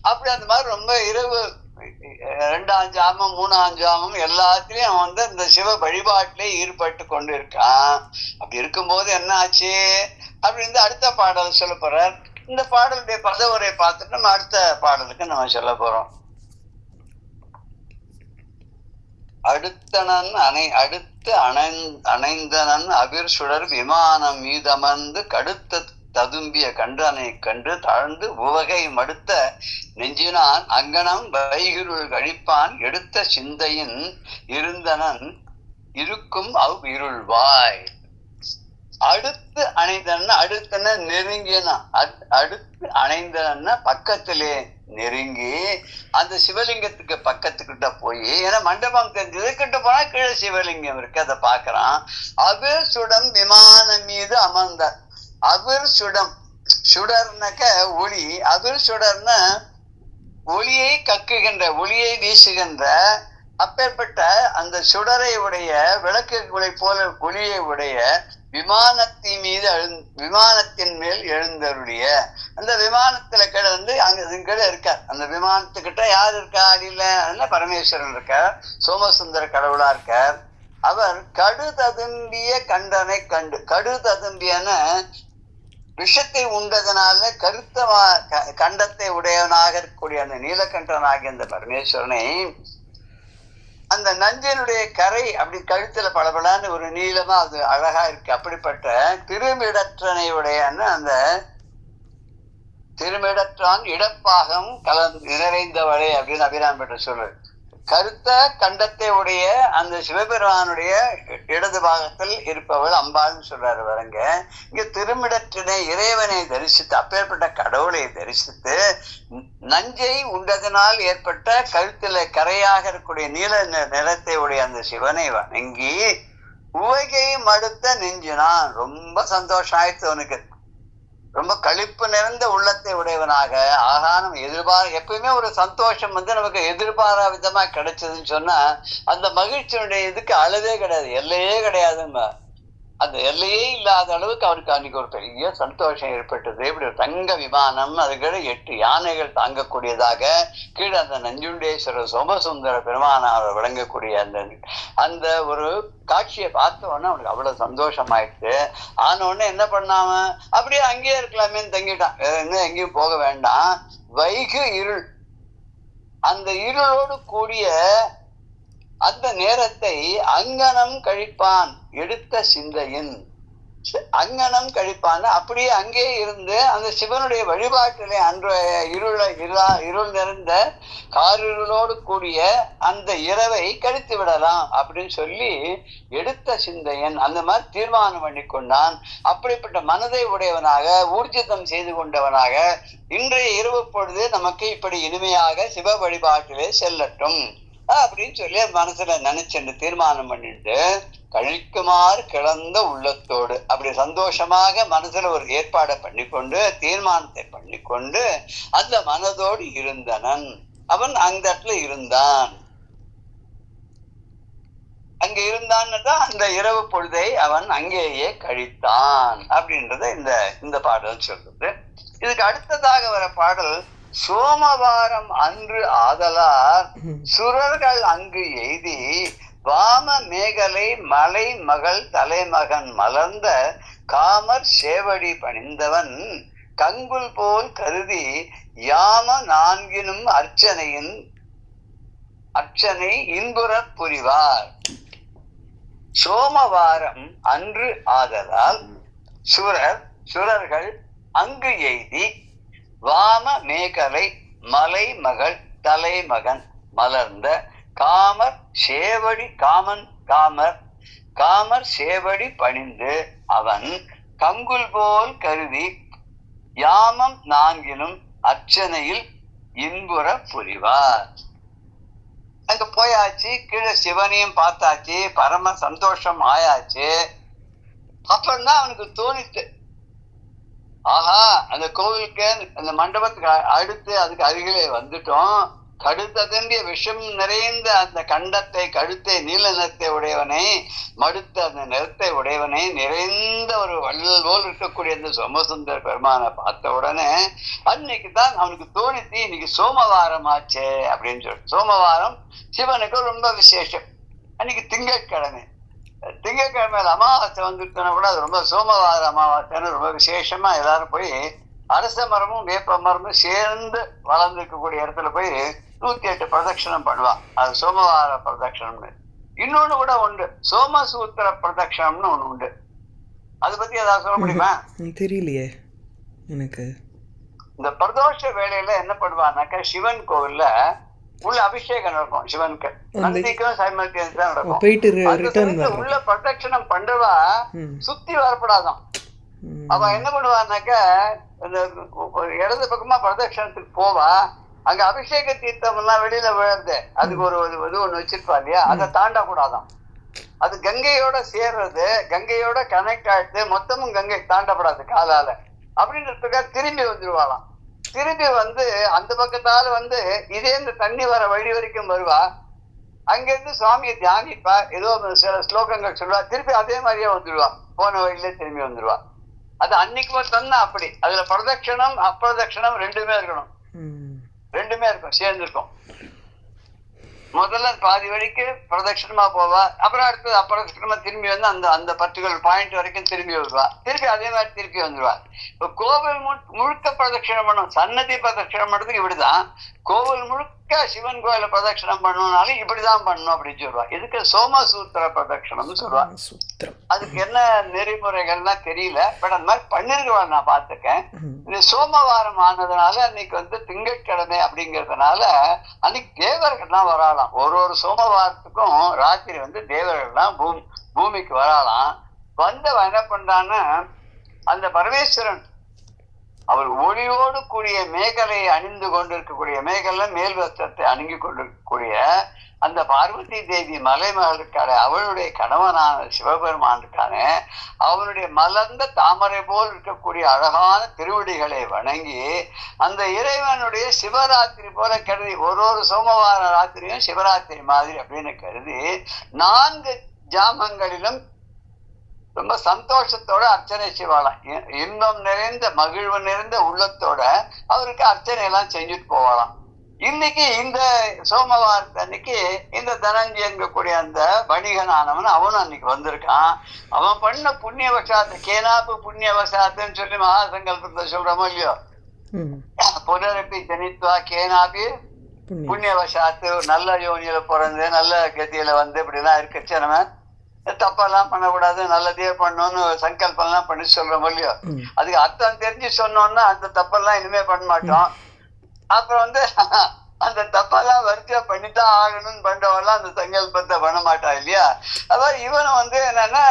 Speaker 1: அப்படி அந்த மாதிரி ரொம்ப இரவு 2ஆம் ஜாமம் 3ஆம் ஜாமம் எல்லாத்திலையும் அவன் வந்து இந்த சிவ வழிபாட்டிலே ஈடுபட்டு கொண்டு இருக்கான். அப்படி இருக்கும்போது என்ன ஆச்சு அப்படின்னு அடுத்த பாடல் சொல்ல போறார். இந்த பாடலுடைய பதவுரை பார்த்துட்டு நம்ம அடுத்த பாடலுக்கு நம்ம சொல்ல போறோம். அடுத்து அணைந்தனன் அவிர் சுடர் விமானம் மீதமர்ந்து கடுத்த ததும்பிய கண்டனை கண்டு தாழ்ந்து உவகை மடுத்த நெஞ்சினான் அங்கனம் வைகிருள் கழிப்பான் எடுத்த சிந்தையின் இருந்தனன் இருக்கும் அவ் இருள்வாய். அடுத்து அணைந்தன, அடுத்தன நெருங்கினா, அடுத்து அணைந்தன பக்கத்திலே நெருங்கி அந்த சிவலிங்கத்துக்கு பக்கத்துக்கிட்ட போய், ஏன்னா மண்டபம் தெரிஞ்சது, கிட்ட போனா கீழே சிவலிங்கம் இருக்கு, அதை பாக்குறான். அவிர் சுடம் விமானம் மீது அமர்ந்தார். அவிர் சுடம், சுடர்னாக்க ஒளி, அவிர் சுடர்னா ஒளியை கக்குகின்ற ஒளியை வீசுகின்ற அப்பேற்பட்ட அந்த சுடரை உடைய விளக்குகளை போல ஒளியை உடைய விமானத்தின் மீது விமானத்தின் மேல் எழுந்தருடைய அந்த விமானத்துல கீழே வந்து அங்க கீழே இருக்கார். அந்த விமானத்துக்கிட்ட யார் இருக்கா அடியில பரமேஸ்வரன் இருக்கார், சோமசுந்தர கடவுளா இருக்கார். அவர் கடு ததும்பிய கண்டனை கண்டு, கடு ததும்பியன விஷத்தை உண்டதனால கருத்த கண்டத்தை உடையவனாக இருக்கக்கூடிய அந்த நீலகண்டனாகிய அந்த பரமேஸ்வரனை அந்த நஞ்சினுடைய கரை அப்படி கழுத்துல பளபளன்னு ஒரு நீளமா அது அழகா இருக்கு. அப்படிப்பட்ட திருமிடற்றனை உடையன்னு அந்த திருமிடற்றான் இடப்பாகம் நிறைந்தவளே அப்படின்னு அபிராம் பெற்ற சொல்றாரு. கருத்த கண்டத்தை உடைய அந்த சிவபெருமானுடைய இடது பாகத்தில் இருப்பவள் அம்பாள்னு சொல்றாரு. வரங்க இங்க திருமிடற்றினை இறைவனை தரிசித்து, அப்பேற்பட்ட கடவுளை தரிசித்து நஞ்சை உண்டதனால் ஏற்பட்ட கழுத்துல கரையாக இருக்கக்கூடிய நீல நிறத்தை உடைய அந்த சிவனை வணங்கி உவகை மடுத்த நெஞ்சினான். ரொம்ப சந்தோஷம் ஆயிடுச்சு அவனுக்கு, ரொம்ப களிப்பு நிறைந்த உள்ளத்தை உடையவனாக. ஆகா, நம்ம எப்பயுமே ஒரு சந்தோஷம் வந்து நமக்கு எதிர்பாரா விதமா கிடைச்சதுன்னு சொன்னா அந்த மகிழ்ச்சியினுடைய இதுக்கு அளவே கிடையாது, எல்லையே கிடையாதுங்க. அந்த எல்லையே இல்லாத அளவுக்கு அவருக்கு அன்னைக்கு ஒரு பெரிய சந்தோஷம் ஏற்பட்டது. இப்படி ஒரு தங்க விமானம், அதுக்கிட 8 யானைகள் தாங்கக்கூடியதாக கீழே அந்த நஞ்சுண்டேஸ்வரர் சோமசுந்தர பெருமானார் விளங்கக்கூடிய அந்த ஒரு காட்சியை பார்த்த உடனே அவனுக்கு அவ்வளவு சந்தோஷமாயிடுச்சு. ஆன உடனே என்ன பண்ணாம அப்படியே அங்கேயே இருக்கலாமே தங்கிட்டான், இன்னும் எங்கேயும் போக வேண்டாம். வைகு இருள், அந்த இருளோடு கூடிய அந்த நேரத்தை அங்கனம் கழிப்பான் எடுத்த சிந்தையின். அங்கனம் கழிப்பான், அப்படியே அங்கே இருந்து அந்த சிவனுடைய வழிபாட்டிலே இருள் நிறைந்த காரிருளோடு கூடிய அந்த இரவை கழித்து விடலாம் அப்படின்னு சொல்லி எடுத்த சிந்தையன் அந்த மாதிரி தீர்மானம் பண்ணி கொண்டான். அப்படிப்பட்ட மனதை உடையவனாக ஊர்ஜிதம் செய்து கொண்டவனாக இன்றைய இரவு பொழுது நமக்கு இப்படி இனிமையாக சிவ வழிபாட்டிலே செல்லட்டும். அப்படின்னு சொல்லி மனசுல நினைச்சு தீர்மானம் பண்ணிட்டு கழிக்குமாறு கிளந்த உள்ளத்தோடு அப்படி சந்தோஷமாக மனசுல ஒரு ஏற்பாடை பண்ணிக்கொண்டு தீர்மானத்தை பண்ணிக்கொண்டு அந்த மனதோடு இருந்தனன். அவன் அந்த இடத்துல இருந்தான். அங்க இருந்தான்னு தான் அந்த இரவு பொழுதை அவன் அங்கேயே கழித்தான் அப்படின்றத இந்த பாடல் சொல்றது. இதுக்கு அடுத்ததாக வர பாடல், சோமவாரம் அன்று ஆதலார் சுரர்கள் அங்கு எய்தி வாம மேகலை மலை மகள் தலைமகன் மலர்ந்த காமர் சேவடி பணிந்தவன் கங்குல் போல் கருதி யாம நான்கினும் அர்ச்சனை இன்புற புரிவார். சோமவாரம் அன்று ஆதலால் சுரர்கள் அங்கு எய்தி வாம மேகலை மலை மகள் தலைமகன் மலர்ந்த காமர் சேவடி பணிந்து அவன் கங்குல் போல் கருதி யாமம் நான்கினும் அர்ச்சனையில் இன்புற புரிவார். அங்க போயாச்சு, கீழே சிவனையும் பார்த்தாச்சு, பரம சந்தோஷம் ஆயாச்சு. அப்புறம்தான் அவனுக்கு தோணிட்டு, ஆஹா அந்த கோவிலுக்கு அந்த மண்டபத்துக்கு அடுத்து அதுக்கு அருகிலே வந்துட்டோம். கடுத்ததண்டிய விஷம் நிறைந்த அந்த கண்டத்தை, கழுத்தை நீல நிறத்தை உடையவனை, மடுத்த அந்த நிறத்தை உடையவனை, நிறைந்த ஒரு வள்ளல் போல் இருக்கக்கூடிய அந்த சோமசுந்தர பெருமானை பார்த்த உடனே அன்னைக்கு தான் அவனுக்கு தோணித்து, இன்னைக்கு சோமவாரம் ஆச்சே அப்படின்னு சொல்லி. சோமவாரம் சிவனுக்கு ரொம்ப விசேஷம். அன்னைக்கு திங்கட்கிழமையில அமாவாசை வந்துட்டோன்னா கூட அது ரொம்ப சோமவார அமாவாசைன்னு ரொம்ப விசேஷமா எல்லாரும் போய் அரச மரமும் வேப்ப மரமும் சேர்ந்து வளர்ந்துருக்கக்கூடிய இடத்துல போய் 108 பிரதட்சணம் பண்ணுவான். அது சோமவார பிரதட்சணம்னு. இன்னொன்னு கூட உண்டு, சோமசூத்திர பிரதட்சணம்னு ஒண்ணு உண்டு. அதை பத்தி ஏதாவது சொல்ல முடியுமா? தெரியலையே எனக்கு. இந்த பிரதோஷ வேளையில என்ன பண்ணுவான்னாக்கா, சிவன் கோவில்ல உள்ள அபிஷேகம் நடக்கும். சிவனுக்கு நந்திக்கும் சைமல்டேனியஸா தான் நடக்கும். உள்ள பிரதட்சணம் பண்றவா சுத்தி வரப்படாதான். அவன் என்ன பண்ணுவான்னாக்க, இந்த இடது பக்கமா பிரதட்சணத்துக்கு போவா, அங்க அபிஷேக தீர்த்தம் எல்லாம் வெளியில விழுது, அதுக்கு ஒரு இது ஒண்ணு வச்சிருப்பா இல்லையா, அதை தாண்ட கூடாதான். அது கங்கையோட சேர்றது, கங்கையோட கனெக்ட் ஆயிடுது, மொத்தமும் கங்கை தாண்டப்படாது காலால அப்படின்றதுக்காக திரும்பி வந்துருவாளாம். திரும்பி வந்து அந்த பக்கத்தால வந்து இதே இந்த தண்ணி வர வழி வரைக்கும் வருவா. அங்கிருந்து சுவாமியை தியானிப்பா, ஏதோ சில ஸ்லோகங்கள் சொல்லுவா, திருப்பி அதே மாதிரியே வந்துடுவா, போன வழியிலே திரும்பி வந்துடுவா. அது அன்னைக்கு மட்டும் தான் அப்படி. அதுல பிரதட்சணம் அப்பிரதட்சணம் ரெண்டுமே இருக்கணும், ரெண்டுமே இருக்கும், சேர்ந்து இருக்கும். முதல்ல பாதி வழிக்கு பிரதட்சணமா போவா, அப்புறம் அடுத்தது அப்பிரதட்சணமா திரும்பி வந்து அந்த அந்த பர்டிகுலர் பாயிண்ட் வரைக்கும் திரும்பி வருவா, திருப்பி அதே மாதிரி திருப்பி வந்துடுவா. இப்போ கோவில் முழுக்க பிரதட்சணம் பண்ணும், சன்னதி பிரதட்சணம் பண்ணுறதுக்கு இப்படிதான். கோவில் முழுக்க சிவன் கோயில பிரதட்சணம் பண்ணணும்னாலும் இப்படிதான் பண்ணணும் அப்படின்னு சொல்லுவா. இதுக்கு சோமசூத்திர பிரதட்சணம்னு சொல்லுவா. அதுக்கு என்ன நெறிமுறைகள்லாம் தெரியல, பட் அந்த மாதிரி பண்ணிருக்கா நான் பார்த்துருக்கேன். இது சோமவாரம் ஆனதுனால அன்னைக்கு வந்து திங்கட்கிழமை அப்படிங்கிறதுனால அன்னைக்கு தேவர்கள்லாம் வராலாம். ஒரு சோமவாரத்துக்கும் ராத்திரி வந்து தேவர்கள்லாம் பூமிக்கு வராலாம். வந்தவன் என்ன பண்றான்னு, அந்த பரமேஸ்வரன் அவர் ஒளியோடு கூடிய மேகலையை அணிந்து கொண்டிருக்கக்கூடிய, மேகலை மேல் வஸ்திரத்தை அணுகி கொண்டிருக்கக்கூடிய அந்த பார்வதி தேவி மலைமகள் இருக்காரு, அவளுடைய கணவனான சிவபெருமான் இருக்கானே, அவனுடைய மலர்ந்த தாமரை போல் இருக்கக்கூடிய அழகான திருவடிகளை வணங்கி அந்த இறைவனுடைய சிவராத்திரி போல கருதி, ஒரு சோமவார ராத்திரியும் சிவராத்திரி மாதிரி அப்படின்னு கருதி 4 ஜாமங்களிலும் ரொம்ப சந்தோஷத்தோட அர்ச்சனை செய்வாளாம். இன்பம் நிறைந்த மகிழ்வு நிறைந்த உள்ளத்தோட அவருக்கு அர்ச்சனை எல்லாம் செஞ்சுட்டு போவாளாம். இன்னைக்கு இந்த சோமவாரத்து அன்னைக்கு இந்த தனஞ்சயங்கக்கூடிய அந்த வணிகனானவன் அவனும் அன்னைக்கு வந்திருக்கான். அவன் பண்ண புண்ணிய வசாத்து, கேனாப்பு புண்ணிய வசாத்துன்னு சொல்லி மகாசங்கல்பத்தை சொல்றோமோ இல்லையோ, புனரப்பி ஜனித்வா கேனாப்பி புண்ணிய வசாத்து, நல்ல யோனியில பிறந்து நல்ல கதியில வந்து இப்படிலாம் இருக்கச்சு நம்ம தப்பெல்லாம் பண்ணக்கூடாது, நல்லதே பண்ணணும்னு சங்கல்பம் எல்லாம் பண்ணி சொல்றோம் இல்லையோ, அதுக்கு அர்த்தம் தெரிஞ்சு சொன்னோம்னா அந்த தப்பெல்லாம் இனிமே பண்ண மாட்டோம். அப்புறம் வந்து அந்த தப்பெல்லாம் வரிசையா பண்ணித்தான் ஆகணும்னு பண்றவெல்லாம் அந்த சங்கல்பத்தை பண்ண மாட்டான் இல்லையா. அதாவது இவன் வந்து என்னன்னா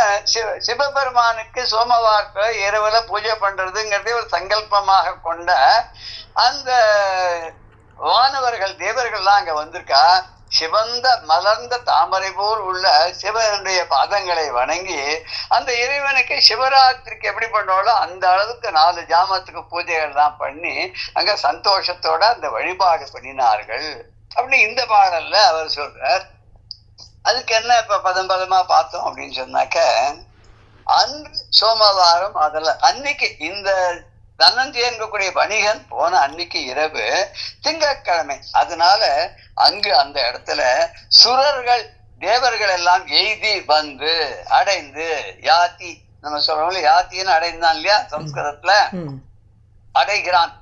Speaker 1: சிவபெருமானுக்கு சோமவாரத்தை இரவுல பூஜை பண்றதுங்கிறதே ஒரு சங்கல்பமாக கொண்ட அந்த வானவர்கள் தேவர்கள்லாம் அங்க வந்திருக்கா. சிவந்த மலர்ந்த தாமரை போல் உள்ள சிவனுடைய பாதங்களை வணங்கி அந்த இறைவனுக்கு சிவராத்திரிக்கு எப்படி பண்ணாலோ அந்த அளவுக்கு 4 ஜாமத்துக்கு பூஜைகள் எல்லாம் பண்ணி அங்க சந்தோஷத்தோட அந்த வழிபாடு பண்ணினார்கள் அப்படின்னு இந்த பாடல்ல அவர் சொல்றார். அதுக்கு என்ன இப்ப பதமா பார்த்தோம் அப்படின்னு சொன்னாக்க, அன்று சோமவாரம் அதுல அன்னைக்கு இந்த தனஞ்சயன்கூடிய வணிகன் போன அன்னைக்கு இரவு திங்கட்கிழமை. அதனால அங்கு அந்த இடத்துல சுரர்கள் தேவர்கள் எல்லாம் எய்தி வந்து அடைந்து, யாத்தி நம்ம சொல்றோம் யாத்தின்னு அடைந்தான் இல்லையா சம்ஸ்கிருதத்துல, அடைகிறான்.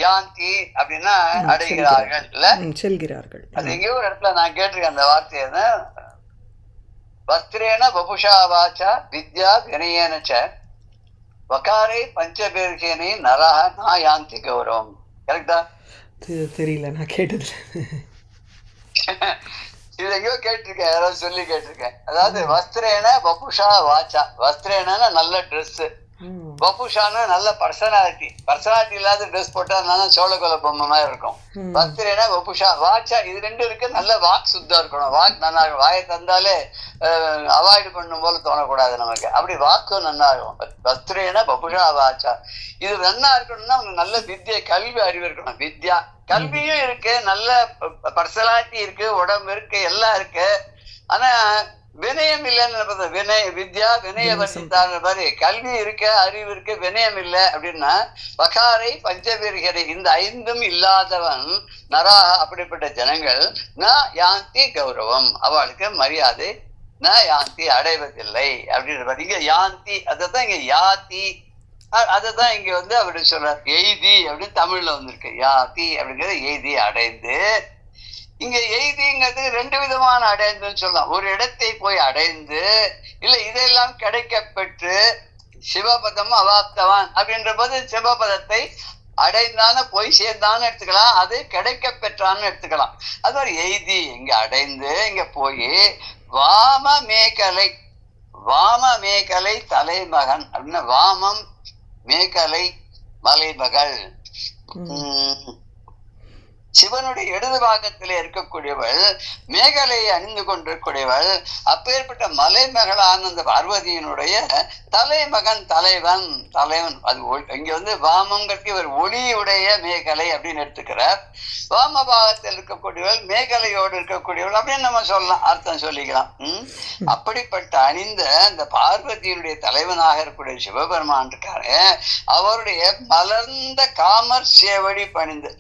Speaker 1: யாந்தி அப்படின்னா அடைகிறார்கள் இல்ல,
Speaker 2: செல்கிறார்கள்.
Speaker 1: அது எங்கேயோ ஒரு இடத்துல நான் கேட்டிருக்கேன் அந்த வார்த்தையை. வஸ்திரேன வபுஷா வாச்சா வித்யா வினயேனச்ச வகாரை பஞ்சபேர்கேனை நரஹ நா யாந்தி கௌரவம். கரெக்டா?
Speaker 2: தெரியல, நான் கேட்டது
Speaker 1: இது எங்கேயோ கேட்டிருக்கேன், யாராவது சொல்லி கேட்டிருக்கேன். அதாவது வஸ்திரேன வபுஷா வாச்சா, வஸ்திரேன நல்ல ட்ரெஸ், வபுஷான்னு நல்ல பர்சனாலிட்டி இல்லாத ட்ரெஸ் போட்டா சோழகொல பொம்மை மாதிரி இருக்கும். வஸ்திரேன வபுஷா வாச்சா, இது 2 இருக்கு. நல்ல வாக் சுத்தம் இருக்கணும், வாக் நல்லா இருக்கும். வாயை தந்தாலே அவாய்டு பண்ணும் போல தோணக்கூடாது நமக்கு, அப்படி வாக்கும் நல்லா இருக்கும். வஸ்திரேன வபுஷா வாச்சா, இது நல்லா இருக்கணும்னா நல்ல வித்யா கல்வி அறிவு இருக்கணும். வித்யா கல்வியும் இருக்கு, நல்ல பர்சனாலிட்டி இருக்கு, உடம்பு இருக்கு, எல்லாம் இருக்கு. ஆனா வினயம் இல்லைன்னு வினய வித்யா வினய வர்ணித்தான மாதிரி கல்வி இருக்க அறிவு இருக்கு, வினயம் இல்லை அப்படின்னா வகாரை பஞ்சபீர்கரை இந்த 5ம் இல்லாதவன் நராக அப்படிப்பட்ட ஜனங்கள் ந யாந்தி கௌரவம், அவளுக்கு மரியாதை ந யாந்தி அடைவதில்லை அப்படின்ற. இங்க யாந்தி அதான் இங்க யாத்தி, அததான் இங்க அப்படி சொல்றார். எய்தி அப்படின்னு தமிழ்ல வந்திருக்கு. யாத்தி அப்படிங்கிறது எய்தி அடைந்து. இங்க எய்திங்கிறது 2 விதமான அடைந்துன்னு சொல்லலாம். ஒரு இடத்தை போய் அடைந்து, இல்ல இதெல்லாம் கிடைக்க பெற்று சிவபதம் அவாப்தவான் அப்படின்ற போது சிவபதத்தை அடைந்தான போய் சேர்ந்தான்னு எடுத்துக்கலாம், அது கிடைக்க பெற்றான்னு எடுத்துக்கலாம். அது ஒரு எய்தி இங்க அடைந்து இங்க போய் வாம மேகலை தலைமகன் அப்படின்னா வாமம் மேகலை மலைமகள். சிவனுடைய இடது பாகத்திலே இருக்கக்கூடியவள், மேகலையை அணிந்து கொண்டிருக்கூடியவள், அப்பேற்பட்ட மலைமகளான அந்த பார்வதியினுடைய தலைமகன் தலைவன். அது இங்க வாமங்கிறது ஒரு ஒளியுடைய மேகலை அப்படின்னு எடுத்துக்கிறார். வாம பாகத்தில் இருக்கக்கூடியவள் மேகலையோடு இருக்கக்கூடியவள் அப்படின்னு நம்ம சொல்லலாம், அர்த்தம் சொல்லிக்கலாம். அப்படிப்பட்ட அணிந்த அந்த பார்வதியினுடைய தலைவனாக இருக்கக்கூடிய சிவபெருமான் இருக்காரு. அவருடைய மலர்ந்த காமர் சேவடி பணிந்து,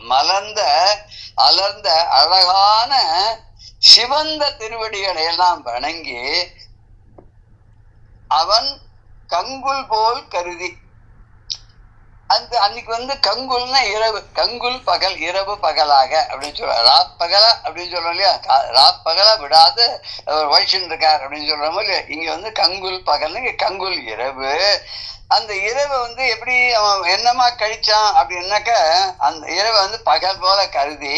Speaker 1: அலர்ந்த அழகான சிவந்த திருவடிகளை எல்லாம் வணங்கி அவன் கங்குல் போல் கருதி, அந்த அன்னைக்கு கங்குல்னா இரவு, கங்குல் பகல், இரவு பகலாக அப்படின்னு சொல்ற, ராப்பகலா அப்படின்னு சொல்றோம் இல்லையா, ராப்பகலா விடாது வழிச்சுட்டு இருக்கார் அப்படின்னு சொல்றோமோ இல்லையா. இங்க கங்குல் பகல், இங்க கங்குல் இரவு. அந்த இரவை எப்படி அவன் என்னமா கழிச்சான் அப்படின்னாக்க, அந்த இரவை பகல் போல கருதி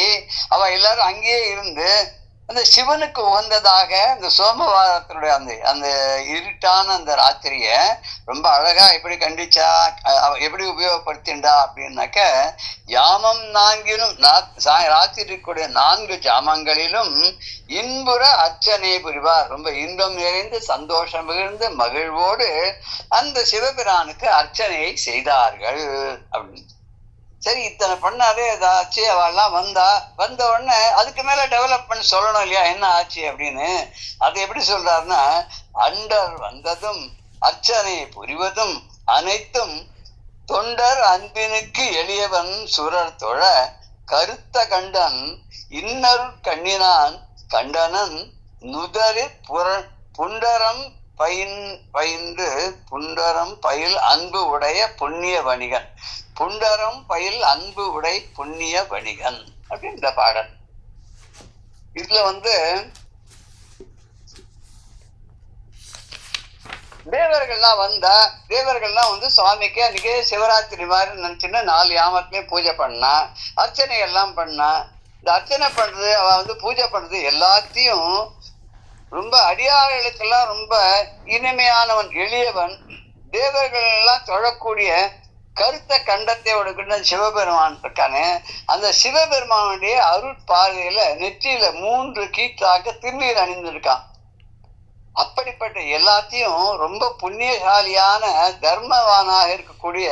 Speaker 1: அவ எல்லாரும் அங்கேயே இருந்து அந்த சிவனுக்கு உகந்ததாக அந்த சோமவாரத்தினுடைய அந்த இருட்டான அந்த ராத்திரிய ரொம்ப அழகா எப்படி கண்டிச்சா, எப்படி உபயோகப்படுத்திண்டா அப்படின்னாக்க, யாமம் 4லும் ராத்திரிக்குடைய 4 ஜாமங்களிலும் இன்புற அர்ச்சனை புரிவார். ரொம்ப இன்பம் நிறைந்து சந்தோஷம் மிகுந்து மகிழ்வோடு அந்த சிவபிரானுக்கு அர்ச்சனையை செய்தார்கள் அப்படின்னு. சரி, இத்தனை பண்ணாலே ஏதாச்சு அவெல்லாம் வந்த உடனே அதுக்கு மேல டெவலப்மெண்ட் சொல்லணும் இல்லையா, என்ன ஆச்சு அப்படின்னு. அது எப்படி சொல்றாருன்னா, அண்டர் வந்ததும் அர்ச்சனை புரிவதும் அனைத்தும் தொண்டர் அன்பினுக்கு எளியவன் சுரர் தொழ கருத்த கண்டன் இன்னருள் கண்ணினான் கண்டனன் நுதரிற் புண்டரம் பயின்று புண்டரம் பயில் அன்பு உடைய புண்ணிய வணிகன், புண்டரம் பயில் அன்பு உடை புண்ணிய வணிகன் அப்படின்ற பாடல். இதுல தேவர்கள்லாம் சுவாமிக்கு அன்னைக்கு சிவராத்திரி மாதிரி நினைச்சுன்னு 4 யாமத்திலையும் பூஜை பண்ணா, அர்ச்சனை எல்லாம் பண்ணா. இந்த அர்ச்சனை பண்றது அவ பூஜை பண்றது எல்லாத்தையும் ரொம்ப அடியார்களுக்கெல்லாம் ரொம்ப இனிமையானவன், எளியவன், தேவர்கள் எல்லாம் தொழக்கூடிய கருத்த கண்டத்தை உடைக்கின்ற சிவபெருமான் இருக்கானே, அந்த சிவபெருமானுடைய அருட்பார்வையில நெற்றியில 3 கீற்றாக திருநீர் அணிந்திருக்கான். அப்படிப்பட்ட எல்லாத்தையும் ரொம்ப புண்ணியசாலியான தர்மவானாக இருக்கக்கூடிய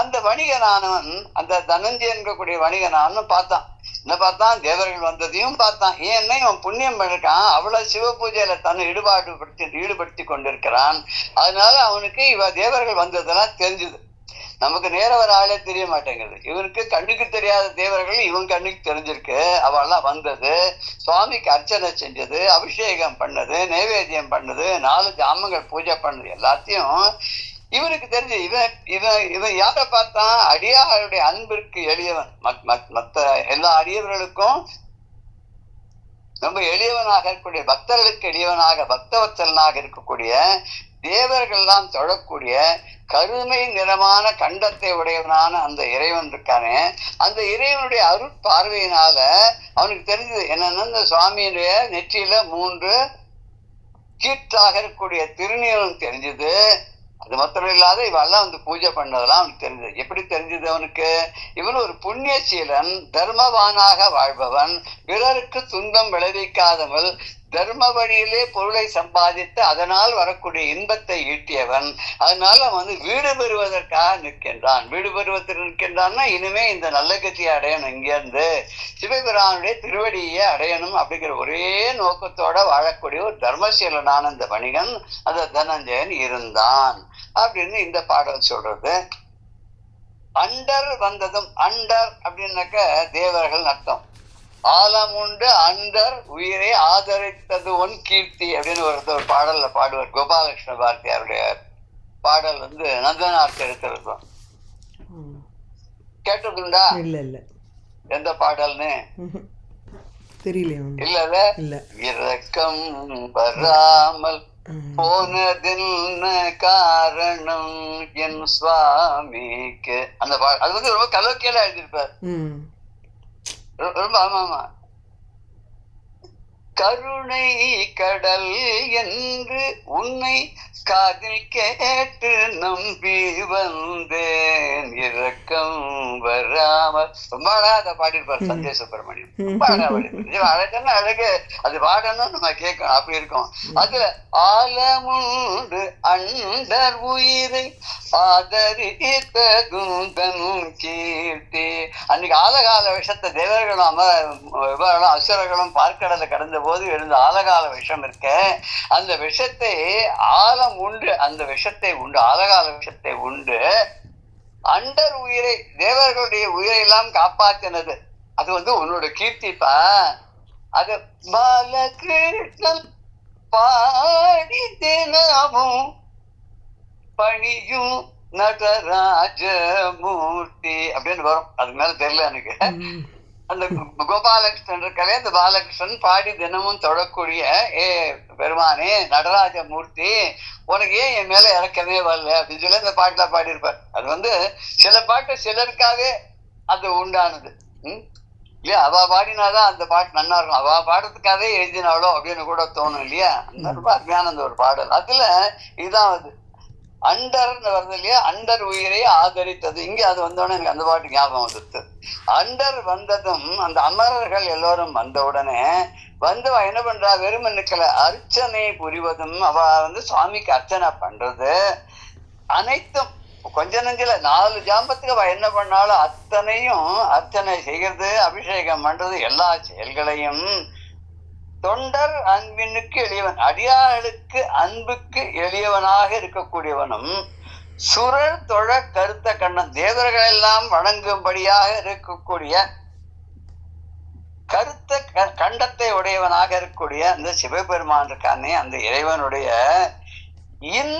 Speaker 1: அந்த வணிகனானவன், அந்த தனஞ்சயன் இருக்கக்கூடிய வணிகனானவன் பார்த்தான். என்ன பார்த்தான்? தேவர்கள் வந்ததையும் பார்த்தான். ஏன்னா இவன் புண்ணியம் பண்ணிருக்கான், அவ்வளவு சிவ பூஜையில தன்னை ஈடுபடுத்தி கொண்டிருக்கிறான். அதனால அவனுக்கு இவ தேவர்கள் வந்ததெல்லாம் தெரிஞ்சுது. நமக்கு நேர வர ஆளே தெரிய மாட்டேங்குது. இவனுக்கு கண்ணுக்கு தெரியாத தேவர்கள் இவன் கண்ணுக்கு தெரிஞ்சிருக்கு. அவெல்லாம் வந்தது, சுவாமிக்கு அர்ச்சனை செஞ்சது, அபிஷேகம் பண்ணது, நைவேத்தியம் பண்ணது, 4 ஜாமங்கள் பூஜை பண்ணது எல்லாத்தையும் இவனுக்கு தெரிஞ்சு. இவன் யாரை பார்த்தான்? அடியாருடைய அன்பிற்கு எளியவன். மற்ற எல்லா அடியவர்களுக்கும் ரொம்ப எளியவனாக இருக்கக்கூடிய, பக்தர்களுக்கு எளியவனாக, பக்தவத்தலனாக இருக்கக்கூடிய, தேவர்கள் எல்லாம் தொழக்கூடிய கருமை நிறமான கண்டத்தை உடையவனான அந்த இறைவன் இருக்கானே, அந்த இறைவனுடைய அருட்பார்வையினால அவனுக்கு தெரிஞ்சது என்னன்னா, இந்த சுவாமியுடைய நெற்றியில 3 கீற்றாக இருக்கக்கூடிய திருநீரும் தெரிஞ்சது. அது மாத்திரம் இல்லாத இவெல்லாம் வந்து பூஜை பண்ணதெல்லாம் அவனுக்கு தெரிஞ்சது. எப்படி தெரிஞ்சது அவனுக்கு? இவன் ஒரு புண்ணியசீலன், தர்மவானாக வாழ்பவன், பிறருக்கு துன்பம் விளைவிக்காதவள், தர்ம வழியிலே பொருளை சம்பாதித்து அதனால் வரக்கூடிய இன்பத்தை ஈட்டியவன். அதனால அவன் வீடு பெறுவதற்காக நிற்கின்றான். வீடு பெறுவதற்கு நிற்கின்றான்னா இனிமே இந்த நல்ல கட்சியை அடையணும், இங்கிருந்து சிவபிரானுடைய திருவடியை அடையணும் அப்படிங்கிற ஒரே நோக்கத்தோட வாழக்கூடிய ஒரு தர்மசீலனான இந்த வணிகன், அந்த தனஞ்சயன் இருந்தான் அப்படின்னு இந்த பாடல் சொல்றது. அண்டர் வந்ததும், அண்டர் அப்படின்னாக்க தேவர்கள் அர்த்தம். ஆலமுண்டு அண்டர் உயிரை ஆதரித்தது ஒன் கீர்த்தி அப்படின்னு ஒரு பாடல்ல பாடுவார். கோபாலகிருஷ்ண பாரதியாருடைய பாடல் வந்து நந்தனார் எடுத்திருக்கோம். கேட்டதுண்டா?
Speaker 2: இல்ல இல்ல.
Speaker 1: எந்த பாடல்னு
Speaker 2: தெரியல.
Speaker 1: இல்ல. இரக்கம் வராமல் போனதின் காரணம் என் சுவாமிக்கு, அந்த பாடல் அது வந்து ரொம்ப கலோக்கியலா எழுதியிருப்பார். ரொம்ப ஆமா. கருணை கடல் என்று உன்னை காதில் கேட்டு நம்பி வந்தேன், இரக்கம் வராமல். ரொம்ப அழகா பாடியிருப்பார் சஞ்சய் சுப்பிரமணியம். ரொம்ப அழகா பாடியிருப்பார். அழகுன்னா அழகு, அது பாடணும் நம்ம கேட்கணும், அப்படி இருக்கும். அதுல ஆலமுண்டு அண்டர் உயிரை ஆதரித்ததும் கீர்த்தி. அன்னைக்கு ஆலகால விஷத்தை தேவர்களும் அசுரர்களும் பார்க்கடலை கடந்த போது எழுந்த ஆலகால விஷம் இருக்க, அந்த விஷத்தை ஆலம் உண்டு, அந்த விஷத்தை உண்டு, ஆலகால விஷத்தை உண்டு அண்டர் உயிரை, தேவர்களுடைய உயிரை எல்லாம் காப்பாற்றினது. அது வந்து உன்னோட கீர்த்திப்பா. அது பாலகிருஷ்ணன் பாடி தினமும் பணியும் நடராஜமூர்த்தி அப்படின்னு வரும். அதுக்கு மேல தெரியல எனக்கு. அந்த கோபாலகிருஷ்ணன் இருக்கலே, அந்த பாலகிருஷ்ணன் பாடி தினமும் தொடக்கூடிய பெருமானே நடராஜமூர்த்தி, உனக்கு ஏன் என் மேல இறக்கமே வரல அப்படின்னு சொல்லி அந்த பாட்டுல பாடியிருப்பார். அது வந்து சில பாட்டு சிலருக்காக அது உண்டானது இல்லையா? அவ பாடினாதான் அந்த பாட்டு நல்லா இருக்கும். அவ பாடுறதுக்காகவே எழுதினாலோ அப்படின்னு கூட தோணும் இல்லையா? அந்த ரொம்ப அருமையான அந்த ஒரு பாடல். அதுல இதுதான் அது அண்டர்ன்னு வருது இல்லையா? அண்டர் உயிரை ஆதரித்தது. இங்க அது வந்தோடனே எனக்கு அந்த பாட்டு ஞாபகம் வந்துருது. அண்டர் வந்ததும் அந்த அமரர்கள் எல்லோரும் வந்த உடனே வந்து என்ன பண்றா? வெறுமனுக்களை அர்ச்சனை புரிவதும், அவ வந்து சுவாமிக்கு அர்ச்சனை பண்றது அனைத்தும் கொஞ்ச நெஞ்சில 4 ஜாம்பத்துக்கு அவ என்ன பண்ணாலும் அத்தனையும் அர்ச்சனை செய்கிறது, அபிஷேகம் பண்றது, எல்லா செயல்களையும் தொண்டர் அன்பினுக்கு எளியவன், அடியார்களுக்கு அன்புக்கு எளியவனாக இருக்கக்கூடியவனும், சுரர் தொழ கருத்த கண்ணன், தேவர்கள் எல்லாம் வணங்கும்படியாக இருக்கக்கூடிய கருத்த கண்டத்தை உடையவனாக இருக்கக்கூடிய அந்த சிவபெருமான் இருக்கானே, அந்த இறைவனுடைய இன்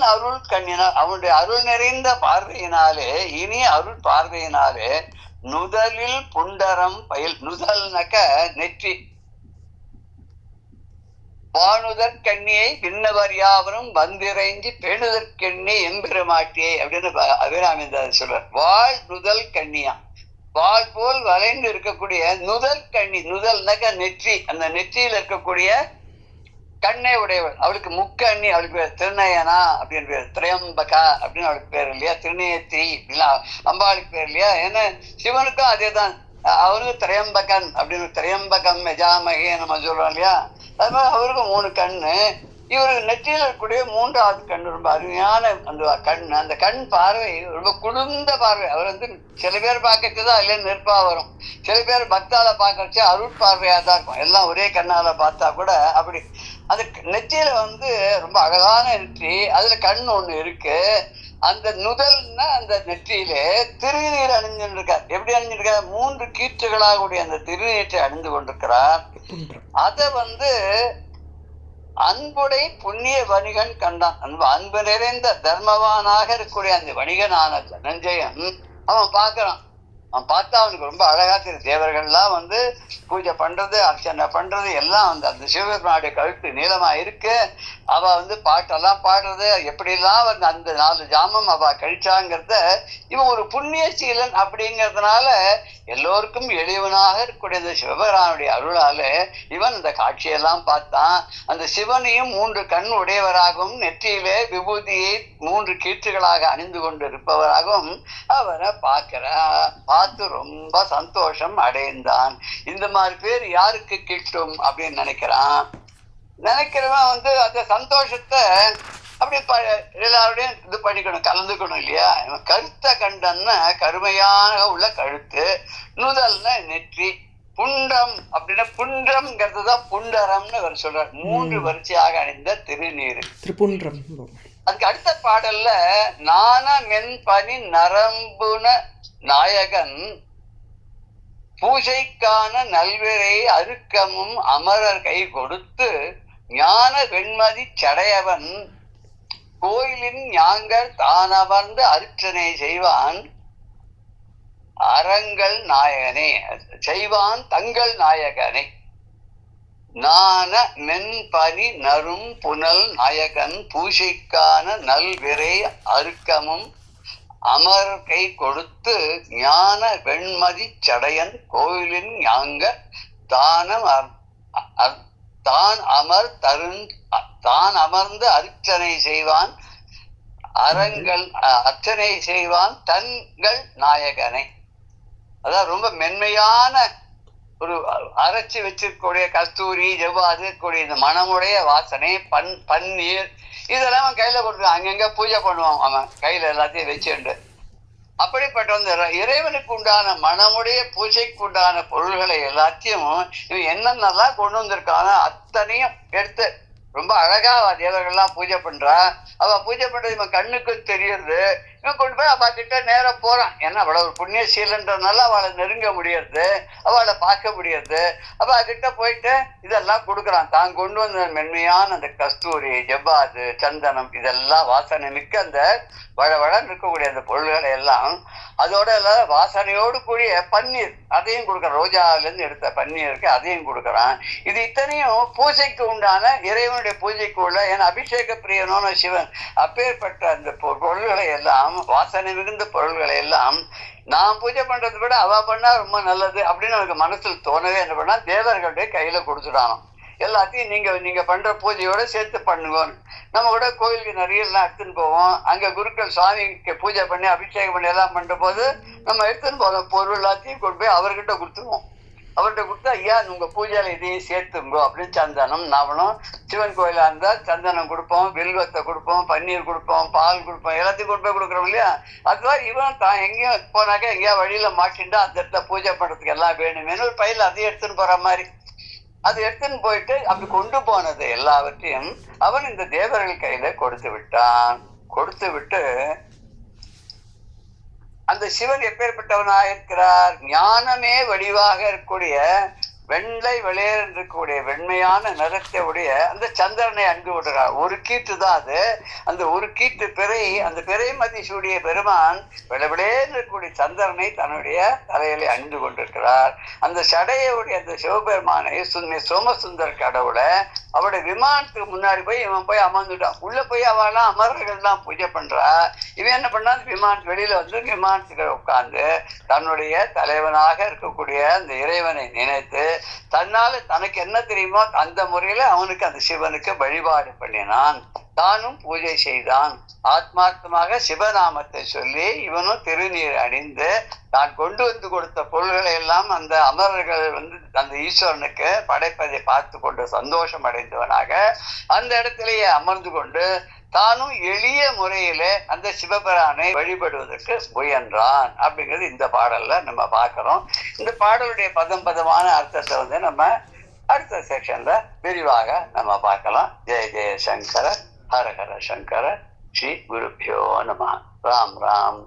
Speaker 1: அருள் கண்ணினால், அவனுடைய அருள் நிறைந்த பார்வையினாலே, இனி அருள் பார்வையினாலே நுதலில் புண்டரம் பயில், நுதல்னாக்க நெற்றி, வானுதற்கண்ணியை விண்ணவர் யாவரும் வந்திரைஞ்சி பெணுதற்கண்ணி எம்பெருமாட்டியை அப்படின்னு அபிராமிந்தார் சொல்றார். வாழ் நுதல் கண்ணியா, வாழ் போல் வளைந்து இருக்கக்கூடிய நுதல் கண்ணி, நுதல்னாக்க நெற்றி, அந்த நெற்றியில் இருக்கக்கூடிய கண்ணே உடையவள். அவளுக்கு முக்கண்ணி, அவளுக்கு பேர் திருநயனா அப்படின்னு பேர், திரையம்பகா அப்படின்னு அவளுக்கு பேர் இல்லையா, திருநேத்திரி அப்படிலாம் அம்பாளுக்கு பேர் இல்லையா. ஏன்னா சிவனுக்கும் அதேதான், அவனுக்கு திரையம்பகன் அப்படின்னு, திரையம்பகம் யஜாமகே நம்ம சொல்றோம் இல்லையா. அது மாதிரி அவருக்கும் 3 கண்ணு. இவருக்கு நெற்றியில இருக்கக்கூடிய 3வது கண் ரொம்ப அருமையான அந்த கண். அந்த கண் பார்வை ரொம்ப குளிர்ந்த பார்வை. அவர் வந்து சில பேர் பார்க்கறதுதான் அதுல நெருப்பா வரும், சில பேர் பக்தால பார்க்கறச்சு அருள் பார்வையா தான் இருக்கும். எல்லாம் ஒரே கண்ணால பார்த்தா கூட அப்படி. அது நெற்றியில வந்து ரொம்ப அழகான நெற்றி, அதுல கண் ஒண்ணு இருக்கு. அந்த நுதல்னா அந்த நெற்றியிலே திருநீர் அணிஞ்சிருக்கார். எப்படி அணிஞ்சிருக்கார்? 3 கீற்றுகளாக கூடிய அந்த திருநீற்றை அணிந்து கொண்டிருக்கிறார். அத வந்து அன்புடை புண்ணிய வணிகன் கண்டான். அன்பு நிறைந்த தர்மவானாக இருக்கக்கூடிய அந்த வணிகனான தனஞ்சயன் அவன் பார்க்கறான். அவன் பார்த்தா அவனுக்கு ரொம்ப அழகா தெரியும். தேவர்கள்லாம் வந்து பூஜை பண்றது, அர்ச்சனை பண்றது எல்லாம் வந்து அந்த சிவபெருமானுடைய கழுத்து நீளமா இருக்கு. அவ வந்து பாட்டெல்லாம் பாடுறது, எப்படிலாம் வந்து அந்த 4 ஜாமம் அவ கழிச்சாங்கிறத, இவன் ஒரு புண்ணிய சீலன் அப்படிங்கிறதுனால எல்லோருக்கும் எளிவனாக இருக்கக்கூடிய இந்த சிவபெருமானுடைய அருளால இவன் இந்த காட்சியெல்லாம் பார்த்தான். அந்த சிவனையும் 3 கண் உடையவராகவும் நெற்றியிலே விபூதியை 3 கீற்றுகளாக அணிந்து கொண்டு இருப்பவராகவும் அவரை பார்த்து ரொம்ப சந்தோஷம் அடைந்தான். இந்த மாதிரி பேர் யாருக்கு கிட்டும் அப்படின்னு நினைக்கிறவன் வந்து அந்த சந்தோஷத்தை அப்படி எல்லாரோடையும் இது பண்ணிக்கணும், கலந்துக்கணும் இல்லையா. கருத்த கண்டன்னா கருமையாக உள்ள கழுத்து, நுதல்னா நெற்றி, புண்டம் அப்படின்னா புண்டம்ங்கிறது தான் புண்டரம்னு அவர் சொல்றார். 3 வரிசையாக அணிந்த திருநீர்
Speaker 2: திருப்புன்றம்.
Speaker 1: அதுக்கு அடுத்த பாடல்ல நான மென்பனி நரம்புன நாயகன் பூஜைக்கான நல்விரை அருக்கமும் அமரர் கை கொடுத்து ஞான வெண்மதி சடையவன் கோயிலின் ஞாங்கள் தானமர்ந்து அர்ச்சனை செய்வான் அறங்கள் நாயகனே, செய்வான் தங்கள் நாயகனே. நான மென்பனி நரும் புனல் நாயகன் பூஜைக்கான நல்விரை அருக்கமும் அமர் கை கொடுத்து ஞான வெண்மதி சடையன் கோயிலின் ஞாங்க தான் அமர்ந்து அர்ச்சனை செய்வான் அர்ச்சனை செய்வான் தங்கள் நாயகனை. அதான் ரொம்ப மென்மையான ஒரு அரைச்சி வச்சிருக்கக்கூடிய கஸ்தூரி ஜவ்வாது கூடிய இந்த மனமுடைய வாசனை, பன்னீர் இதெல்லாம் அவன் கையில கொடுத்துருவான். அங்கங்க பூஜை பண்ணுவான் அவன் கையில எல்லாத்தையும் வச்சுண்டு. அப்படிப்பட்ட அந்த இறைவனுக்கு உண்டான மனமுடைய பூஜைக்கு உண்டான பொருள்களை எல்லாத்தையும் இவன் என்னென்னலாம் கொண்டு வந்திருக்கானோ அத்தனையும் எடுத்து ரொம்ப அழகா அவ தேவர்கள்லாம் பூஜை பண்றா. அவ பூஜை பண்றது இவன் கண்ணுக்கு தெரியுது. இவன் கொண்டு போய் அவ கிட்ட நேரம் போறான். ஏன்னா அவளை ஒரு புண்ணியசீலன்றதுனால அவளை நெருங்க முடியாது, அவளை பார்க்க முடியாது. அவ கிட்ட போயிட்டு இதெல்லாம் கொடுக்குறான். தான் கொண்டு வந்த மென்மையான அந்த கஸ்தூரி ஜவ்வாது சந்தனம் இதெல்லாம் வாசனை மிக்க அந்த வளவளன்னு இருக்கக்கூடிய அந்த பொருள்களை எல்லாம், அதோட வாசனையோடு கூடிய பன்னீர் அதையும் கொடுக்குறான். ரோஜாவில இருந்து எடுத்த பன்னீர் இருக்கு, அதையும் கொடுக்குறான். இது இத்தனையும் பூஜைக்கு உண்டான இறைவனுடைய பூஜைக்கு உள்ள, ஏன்னா அபிஷேக பிரியனோன சிவன் அப்பேற்பட்ட அந்த பொருள்களை எல்லாம், வாசனை மிகுந்த பொருள்களை எல்லாம் நான் பூஜை பண்றதை விட அவ பண்ணா ரொம்ப நல்லது அப்படின்னு எனக்கு மனசுல தோணவே என்ன பண்ணா தேவர்களுடைய கையில கொடுத்துட்டானோ. எல்லாத்தையும் நீங்க பண்ற பூஜையோட சேர்த்து பண்ணுவோம். நம்ம கூட கோயிலுக்கு நிறைய எல்லாம் எடுத்துன்னு போவோம். அங்க குருக்கள் சுவாமிக்கு பூஜை பண்ணி அபிஷேகம் பண்ணி எல்லாம் பண்ற போது நம்ம எடுத்துன்னு போவோம். பொருள் எல்லாத்தையும் கொண்டு போய் அவர்கிட்ட கொடுத்துருவோம். அவர்கிட்ட கொடுத்தா ஐயா உங்க பூஜையில இதையும் சேர்த்துங்கோ அப்படின்னு சந்தனம் நவனம், சிவன் கோயிலா இருந்தா சந்தனம் கொடுப்போம், வில்வத்தை கொடுப்போம், பன்னீர் கொடுப்போம், பால் கொடுப்போம், எல்லாத்தையும் கொண்டு போய் கொடுக்குறோம் இல்லையா. அதுதான் இவன் தான் எங்கேயும் போனாக்கா எங்கேயா வழியில மாட்டின்டா அந்த இடத்துல பூஜை பண்றதுக்கு எல்லாம் வேணுமேனு ஒரு பையில அதையும் எடுத்துன்னு போற மாதிரி. அது எடுத்துன்னு போயிட்டு அப்படி கொண்டு போனது எல்லாவற்றையும் அவன் இந்த தேவர்கள் கையில கொடுத்து விட்டான். கொடுத்து விட்டு அந்த சிவன் எப்பேற்பட்டவனாக இருக்கிறார்? ஞானமே வடிவாக இருக்கக்கூடிய வெள்ளை வெளியேற இருக்கக்கூடிய வெண்மையான நிறத்தை உடைய அந்த சந்திரனை அன்பு விடுறார். ஒரு கீட்டு தான் அது. அந்த ஒரு கீட்டு பிறை, அந்த பிறை மதி சூடிய பெருமான் விளைவிலேன்னு இருக்கக்கூடிய சந்திரனை தன்னுடைய தலையிலே அணிந்து கொண்டிருக்கிறார். அந்த சடையுடைய அந்த சிவபெருமானை சோமசுந்தர் கடவுளை அவருடைய விமானத்துக்கு முன்னாடி போய் இவன் போய் அமர்ந்துட்டான். உள்ள போய் அவெல்லாம் அமரர்கள் தான் பூஜை பண்றா. இவன் என்ன பண்ணா விமானத்து வெளியில வந்து விமானத்துக்கு உட்கார்ந்து தன்னுடைய தலைவனாக இருக்கக்கூடிய அந்த இறைவனை நினைத்து தன்னால தனக்கு என்ன தெரியுமோ அந்த முறையில அவனுக்கு அந்த சிவனுக்கு வழிபாடு பண்ணினான், தானும் பூஜை செய்தான். ஆத்மார்த்தமாக சிவநாமத்தை சொல்லி இவனும் திருநீர் அணிந்து தான் கொண்டு வந்து கொடுத்த பொருள்களை எல்லாம் அந்த அமரர்கள் அந்த ஈஸ்வரனுக்கு படைப்பதை பார்த்து கொண்டு சந்தோஷம் அடைந்தவனாக அந்த இடத்திலேயே அமர்ந்து கொண்டு தானும் எளிய முறையில அந்த சிவபிரானை வழிபடுவதற்கு முயன்றான் அப்படிங்கிறது இந்த பாடல்ல நம்ம பார்க்கிறோம். இந்த பாடலுடைய பதமான அர்த்தத்தை நம்ம அடுத்த செக்ஷன்ல விரிவாக நம்ம பார்க்கலாம். ஜெய ஜெய சங்கர, ஹர ஹர சங்கர, ஸ்ரீ குருபியோ நம. ராம் ராம்.